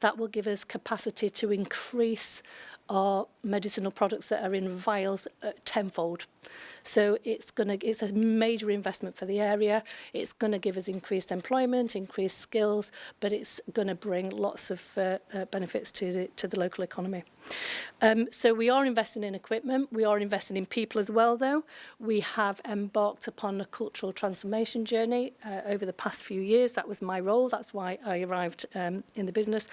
That will give us capacity to increase our medicinal products that are in vials tenfold. So it's a major investment for the area. It's going to give us increased employment, increased skills, but it's going to bring lots of benefits to the local economy. So we are investing in equipment. We are investing in people as well, though. We have embarked upon a cultural transformation journey over the past few years. That was my role. That's why I arrived in the business.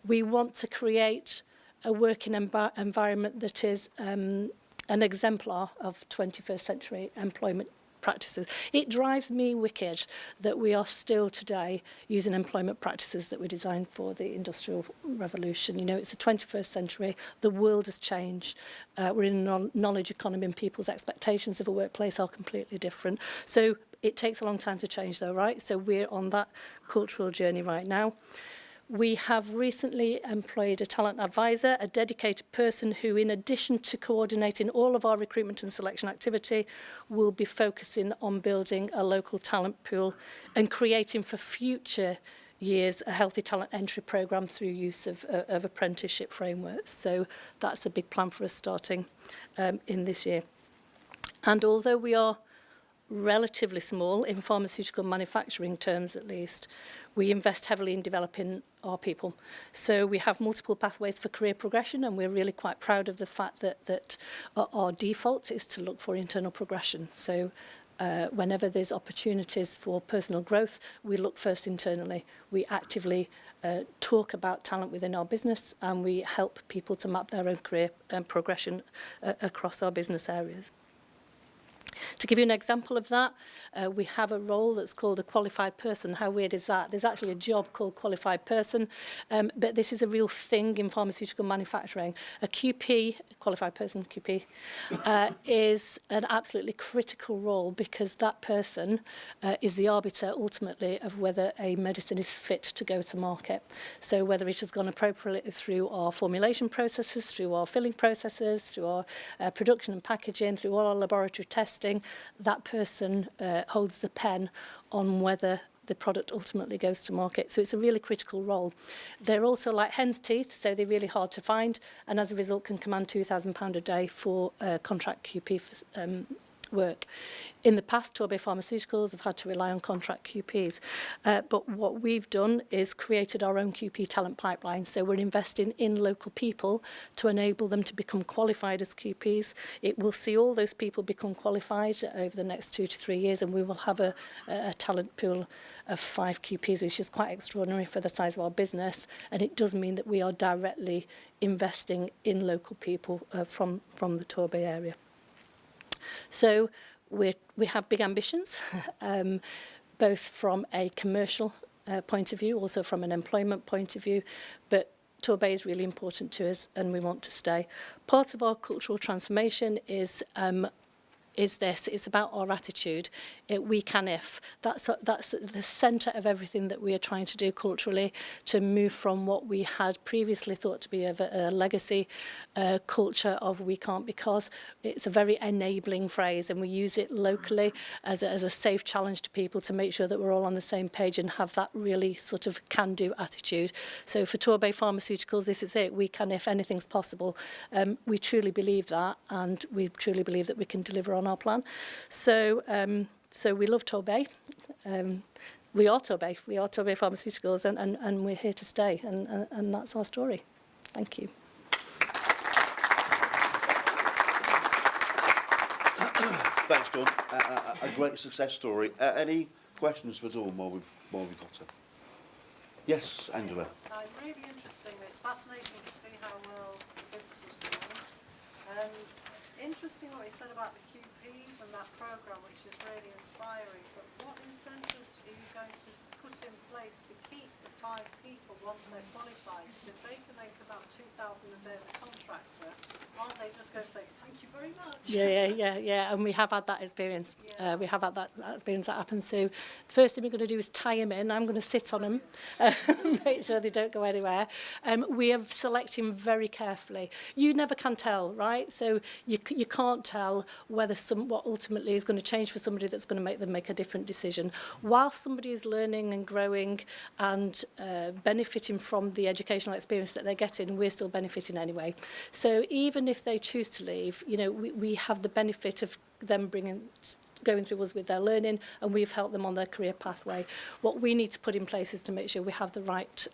We want to create a working environment that is an exemplar of 21st century employment practices. It drives me wicked that we are still today using employment practices that were designed for the Industrial Revolution. You know, it's the 21st century. The world has changed. We're in a knowledge economy, and people's expectations of a workplace are completely different. So it takes a long time to change, though, right? So we're on that cultural journey right now. We have recently employed a talent advisor, a dedicated person who, in addition to coordinating all of our recruitment and selection activity, will be focusing on building a local talent pool and creating for future years a healthy talent entry programme through use of apprenticeship frameworks. So that's a big plan for us starting in this year. And although we are relatively small in pharmaceutical manufacturing terms, at least, we invest heavily in developing our people. So we have multiple pathways for career progression, and we're really quite proud of the fact that our default is to look for internal progression. So whenever there's opportunities for personal growth, we look first internally. We actively talk about talent within our business, and we help people to map their own career progression across our business areas. To give you an example of that, we have a role that's called a qualified person. How weird is that? There's actually a job called qualified person, but this is a real thing in pharmaceutical manufacturing. A QP, qualified person, QP, is an absolutely critical role, because that person is the arbiter ultimately of whether a medicine is fit to go to market. So whether it has gone appropriately through our formulation processes, through our filling processes, through our production and packaging, through all our laboratory testing, that person holds the pen on whether the product ultimately goes to market. So it's a really critical role. They're also like hen's teeth, so they're really hard to find, and as a result can command £2,000 a day for contract QP work. In the past, Torbay Pharmaceuticals have had to rely on contract QPs, but what we've done is created our own QP talent pipeline. So we're investing in local people to enable them to become qualified as QPs. It will see all those people become qualified over the next 2 to 3 years, and we will have a talent pool of 5 QPs, which is quite extraordinary for the size of our business, and it does mean that we are directly investing in local people from the Torbay area. So we have big ambitions, both from a commercial point of view, also from an employment point of view, but Torbay is really important to us and we want to stay. Part of our cultural transformation is this. It's about our attitude. We can if. That's the centre of everything that we are trying to do culturally, to move from what we had previously thought to be a legacy culture of we can't because. It's a very enabling phrase, and we use it locally as a safe challenge to people to make sure that we're all on the same page and have that really sort of can-do attitude. So for Torbay Pharmaceuticals, this is it. We can if anything's possible. We truly believe that, and we truly believe that we can deliver on our plan. So we love Torbay. We are Torbay Pharmaceuticals, and we're here to stay, and that's our story. Thank you. Thanks, Dawn. A great success story. Any questions for Dawn while we've got her? Yes, Angela. Really interesting. It's fascinating to see how well the business is doing. Interesting what you said about the QPs and that programme, which is really inspiring. But what incentives are you going to put in place to keep the 5 people once they're qualified? Because if they can make about 2,000 a day as a contractor, aren't they just going to say, thank you very much? Yeah. And we have had that experience. We have had that experience that happens. So the first thing we're going to do is tie them in. I'm going to sit on them, make sure they don't go anywhere. We are selecting very carefully. You never can tell, right? So you can't tell whether what ultimately is going to change for somebody that's going to make them make a different decision. While somebody is learning and growing and benefiting from the educational experience that they're getting, we're still benefiting anyway. So even if they choose to leave, you know, we have the benefit of them going through us with their learning, and we've helped them on their career pathway. What we need to put in place is to make sure we have the right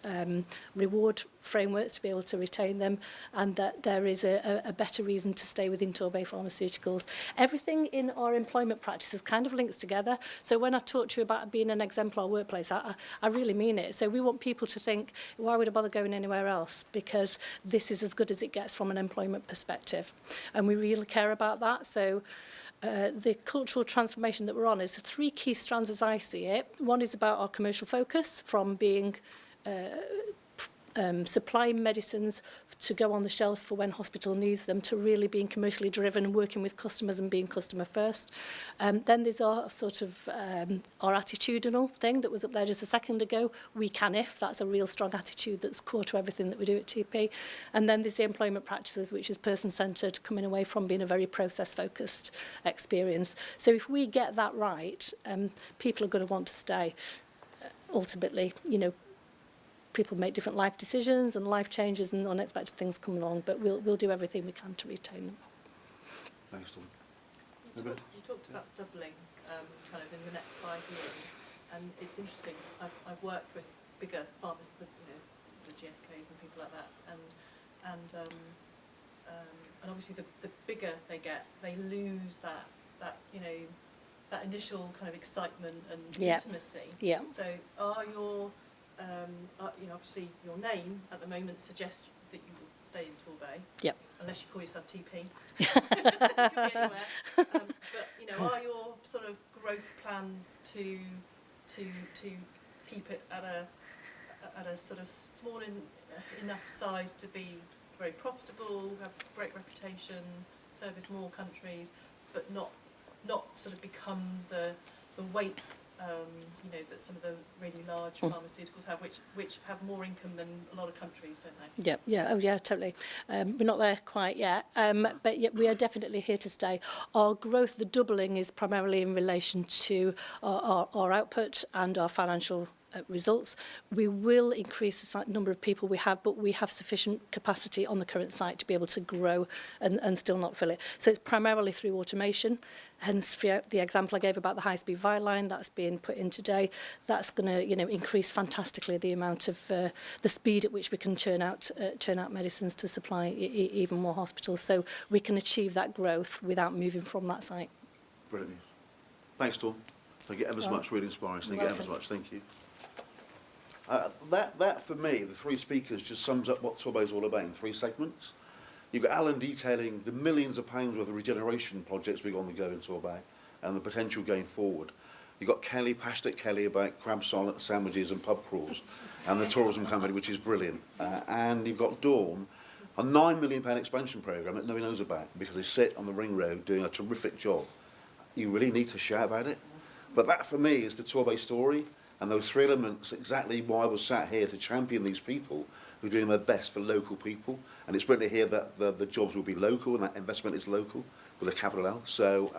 reward frameworks to be able to retain them, and that there is a better reason to stay within Torbay Pharmaceuticals. Everything in our employment practices kind of links together. So when I talk to you about being an exemplar workplace, I really mean it. So we want people to think, why would I bother going anywhere else? Because this is as good as it gets from an employment perspective. And we really care about that. So the cultural transformation that we're on is 3 key strands as I see it. One is about our commercial focus, from being supplying medicines to go on the shelves for when hospital needs them, to really being commercially driven and working with customers and being customer first. Then there's our sort of our attitudinal thing that was up there just a second ago. We can if. That's a real strong attitude that's core to everything that we do at TP. And then there's the employment practices, which is person-centred, coming away from being a very process-focused experience. So if we get that right, people are going to want to stay. Ultimately, you know, people make different life decisions and life changes and unexpected things come along, but we'll do everything we can to retain them. Thanks, Dawn. You talked about doubling kind of in the next 5 years, and it's interesting. I've worked with bigger farmers, the GSKs and people like that, and obviously the bigger they get, they lose that that initial kind of excitement and intimacy. Yeah. So are your obviously your name at the moment suggests that you will stay in Torbay. Yep. Unless you call yourself TP. You could be anywhere. But are your sort of growth plans to keep it at a sort of small enough size to be very profitable, have great reputation, service more countries, but not sort of become the weight you know, that some of the really large pharmaceuticals have, which have more income than a lot of countries, don't they? Yeah, totally. We're not there quite yet, but yet we are definitely here to stay. Our growth, the doubling, is primarily in relation to our output and our financial results. We will increase the number of people we have, but we have sufficient capacity on the current site to be able to grow and still not fill it. So it's primarily through automation. Hence, for the example I gave about the high-speed vial line that's being put in today, that's going to, you know, increase fantastically the amount of the speed at which we can churn out medicines to supply even more hospitals. So we can achieve that growth without moving from that site. Brilliant. Thanks, Tom. Thank you ever so much. Really inspiring. Thank you ever so much. Thank you. That for me, the three speakers just sums up what Torbay's all about in 3 segments. You've got Alan detailing the millions of pounds worth of regeneration projects we've got on the go in Torbay and the potential going forward. You've got Kelly, passionate Kelly, about crab sandwiches and pub crawls and the tourism company, which is brilliant. And you've got Dawn, a £9 million expansion programme that nobody knows about because they sit on the ring road doing a terrific job. You really need to shout about it. But that for me is the Torbay story. And those 3 elements, exactly why I was sat here to champion these people who are doing their best for local people. And it's brilliant to hear that the jobs will be local and that investment is local with a capital L. So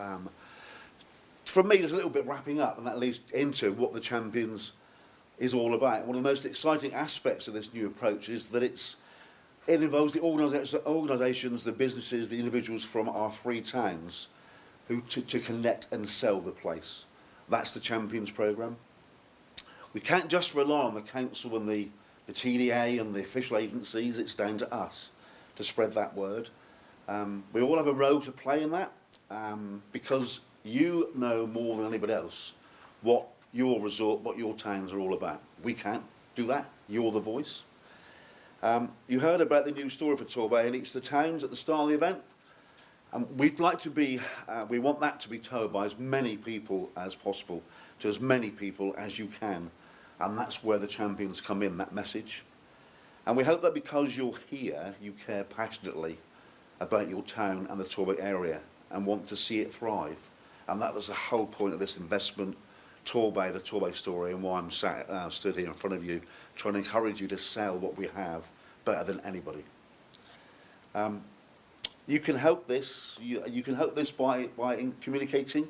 for me, there's a little bit wrapping up, and that leads into what the Champions is all about. One of the most exciting aspects of this new approach is that it involves the organisations, the businesses, the individuals from our 3 towns who to connect and sell the place. That's the Champions programme. We can't just rely on the council and the TDA and the official agencies. It's down to us to spread that word. We all have a role to play in that because you know more than anybody else what your resort, what your towns are all about. We can't do that. You're the voice. You heard about the new story for Torbay in each of the towns at the start of the event. We'd like to be, we want that to be told by as many people as possible, to as many people as you can. And that's where the Champions come in, that message. And we hope that because you're here, you care passionately about your town and the Torbay area and want to see it thrive. And that was the whole point of this investment, Torbay, the Torbay story, and why I'm stood here in front of you, trying to encourage you to sell what we have better than anybody. You can help this. You can help this by communicating.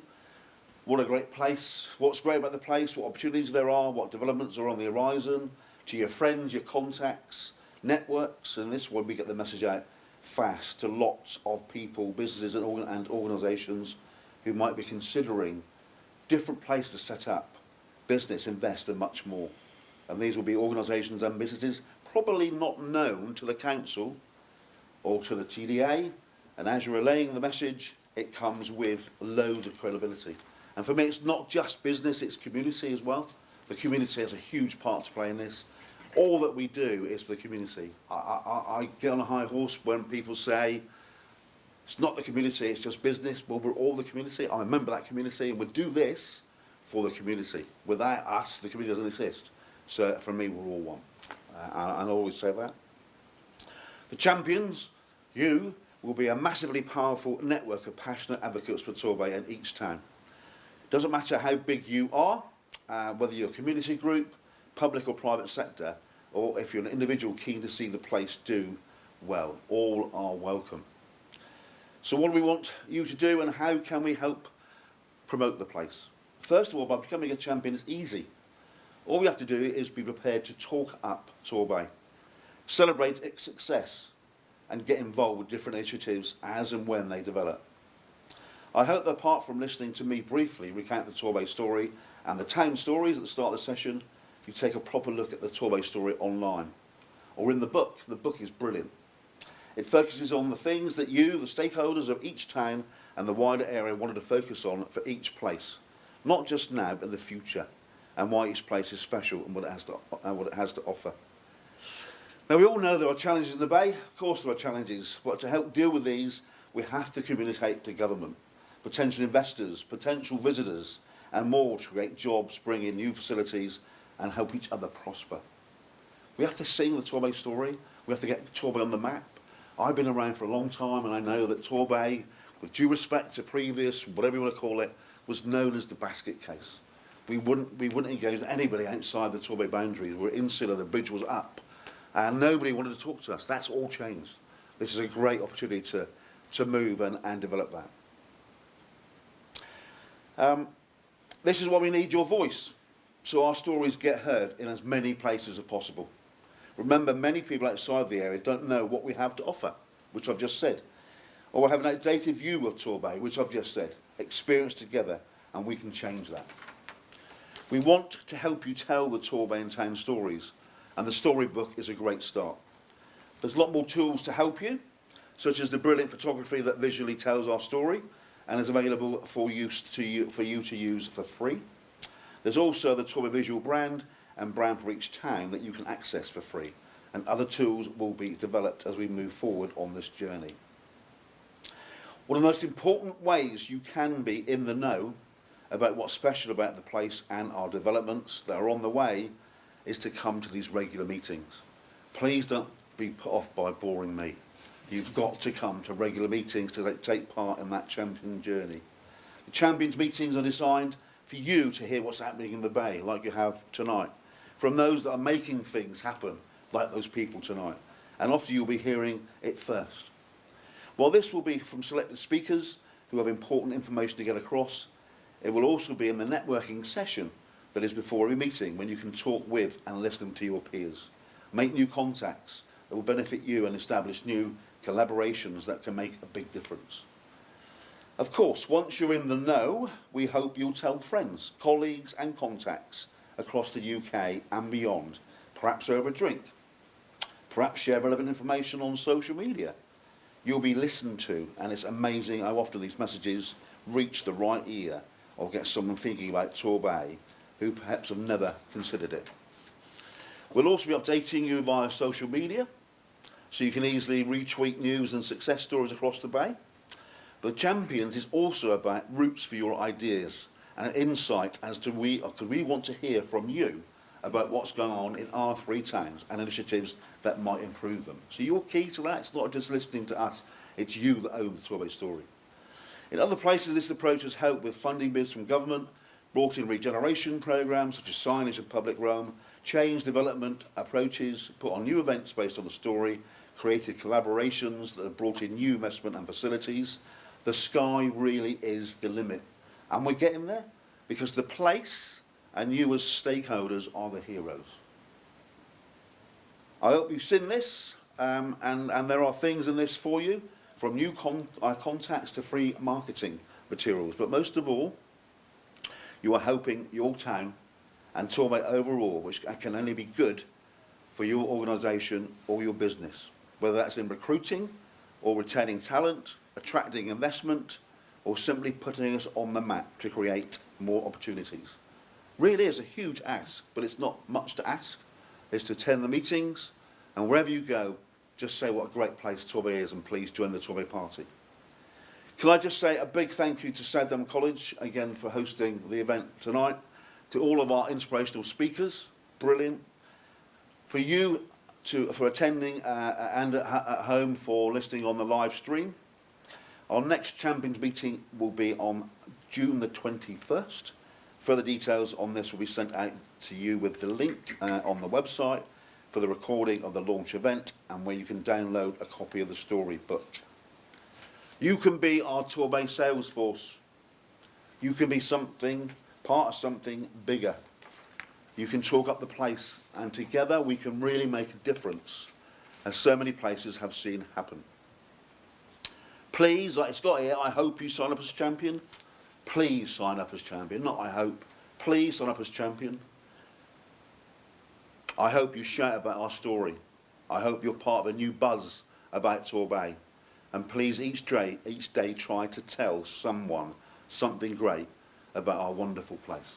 What a great place, what's great about the place, what opportunities there are, what developments are on the horizon, to your friends, your contacts, networks, and this way we get the message out fast to lots of people, businesses and organisations who might be considering different places to set up, business, invest and much more. And these will be organisations and businesses probably not known to the council or to the TDA, and as you're relaying the message, it comes with loads of credibility. And for me, it's not just business, it's community as well. The community has a huge part to play in this. All that we do is for the community. I get on a high horse when people say, it's not the community, it's just business. Well, we're all the community. I'm a member of that community, and we do this for the community. Without us, the community doesn't exist. So for me, we're all one. And I always say that. The Champions, you, will be a massively powerful network of passionate advocates for Torbay in each town. Doesn't matter how big you are, whether you're a community group, public or private sector, or if you're an individual keen to see the place do well, all are welcome. So what do we want you to do and how can we help promote the place? First of all, by becoming a champion is easy. All we have to do is be prepared to talk up Torbay, celebrate its success and get involved with different initiatives as and when they develop. I hope that apart from listening to me briefly recount the Torbay story and the town stories at the start of the session, you take a proper look at the Torbay story online or in the book. The book is brilliant. It focuses on the things that you, the stakeholders of each town and the wider area wanted to focus on for each place, not just now but in the future, and why each place is special and what it has to offer. Now we all know there are challenges in the Bay, of course there are challenges, but to help deal with these we have to communicate to government, potential investors, potential visitors and more to create jobs, bring in new facilities and help each other prosper. We have to sing the Torbay story, we have to get Torbay on the map. I've been around for a long time and I know that Torbay, with due respect to previous, whatever you want to call it, was known as the basket case. We wouldn't engage with anybody outside the Torbay boundaries. We were insular, the bridge was up, and nobody wanted to talk to us. That's all changed. This is a great opportunity to move and develop that. This is why we need your voice, so our stories get heard in as many places as possible. Remember, many people outside the area don't know what we have to offer, which I've just said, or have an outdated view of Torbay, which I've just said. Experience together, and we can change that. We want to help you tell the Torbay and town stories, and the storybook is a great start. There's a lot more tools to help you, such as the brilliant photography that visually tells our story and is available for you to use for free. There's also the Torbay visual brand and brand for each town that you can access for free, and other tools will be developed as we move forward on this journey. One of the most important ways you can be in the know about what's special about the place and our developments that are on the way is to come to these regular meetings. Please don't be put off by boring me. You've got to come to regular meetings to take part in that champion journey. The Champions meetings are designed for you to hear what's happening in the Bay, like you have tonight, from those that are making things happen, like those people tonight. And often you'll be hearing it first. While this will be from selected speakers who have important information to get across, it will also be in the networking session that is before every meeting, when you can talk with and listen to your peers. Make new contacts that will benefit you and establish new collaborations that can make a big difference. Of course, once you're in the know, we hope you'll tell friends, colleagues and contacts across the UK and beyond, perhaps over a drink. Perhaps share relevant information on social media. You'll be listened to, and it's amazing how often these messages reach the right ear or get someone thinking about Torbay who perhaps have never considered it. We'll also be updating you via social media, so you can easily retweet news and success stories across the Bay. The Champions is also about routes for your ideas and insight as to because we want to hear from you about what's going on in our 3 towns and initiatives that might improve them. So you're key to that. It's not just listening to us, it's you that own the Torbay story. In other places, this approach has helped with funding bids from government, brought in regeneration programmes such as signage and public realm, changed development approaches, put on new events based on the story, created collaborations that have brought in new investment and facilities. The sky really is the limit. And we're getting there because the place and you as stakeholders are the heroes. I hope you've seen this, and there are things in this for you, from new contacts to free marketing materials. But most of all, you are helping your town and Torbay overall, which can only be good for your organisation or your business, whether that's in recruiting or retaining talent, attracting investment, or simply putting us on the map to create more opportunities. Really is a huge ask, but it's not much to ask. It's to attend the meetings, and wherever you go, just say what a great place Torbay is, and please join the Torbay party. Can I just say a big thank you to Southdown College, again, for hosting the event tonight, to all of our inspirational speakers, brilliant, for you for attending and at home for listening on the live stream. Our next Champions meeting will be on June the 21st. Further details on this will be sent out to you with the link on the website for the recording of the launch event, and where you can download a copy of the storybook. You can be our Torbay sales force. You can be part of something bigger. You can talk up the place, and together we can really make a difference, as so many places have seen happen. Please, like it's got here, I hope you sign up as champion. Please sign up as champion, not I hope. Please sign up as champion. I hope you shout about our story. I hope you're part of a new buzz about Torbay. And please each day try to tell someone something great about our wonderful place.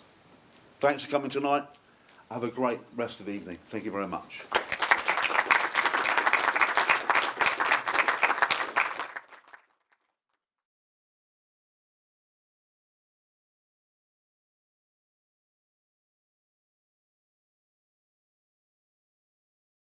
Thanks for coming tonight. Have a great rest of the evening. Thank you very much.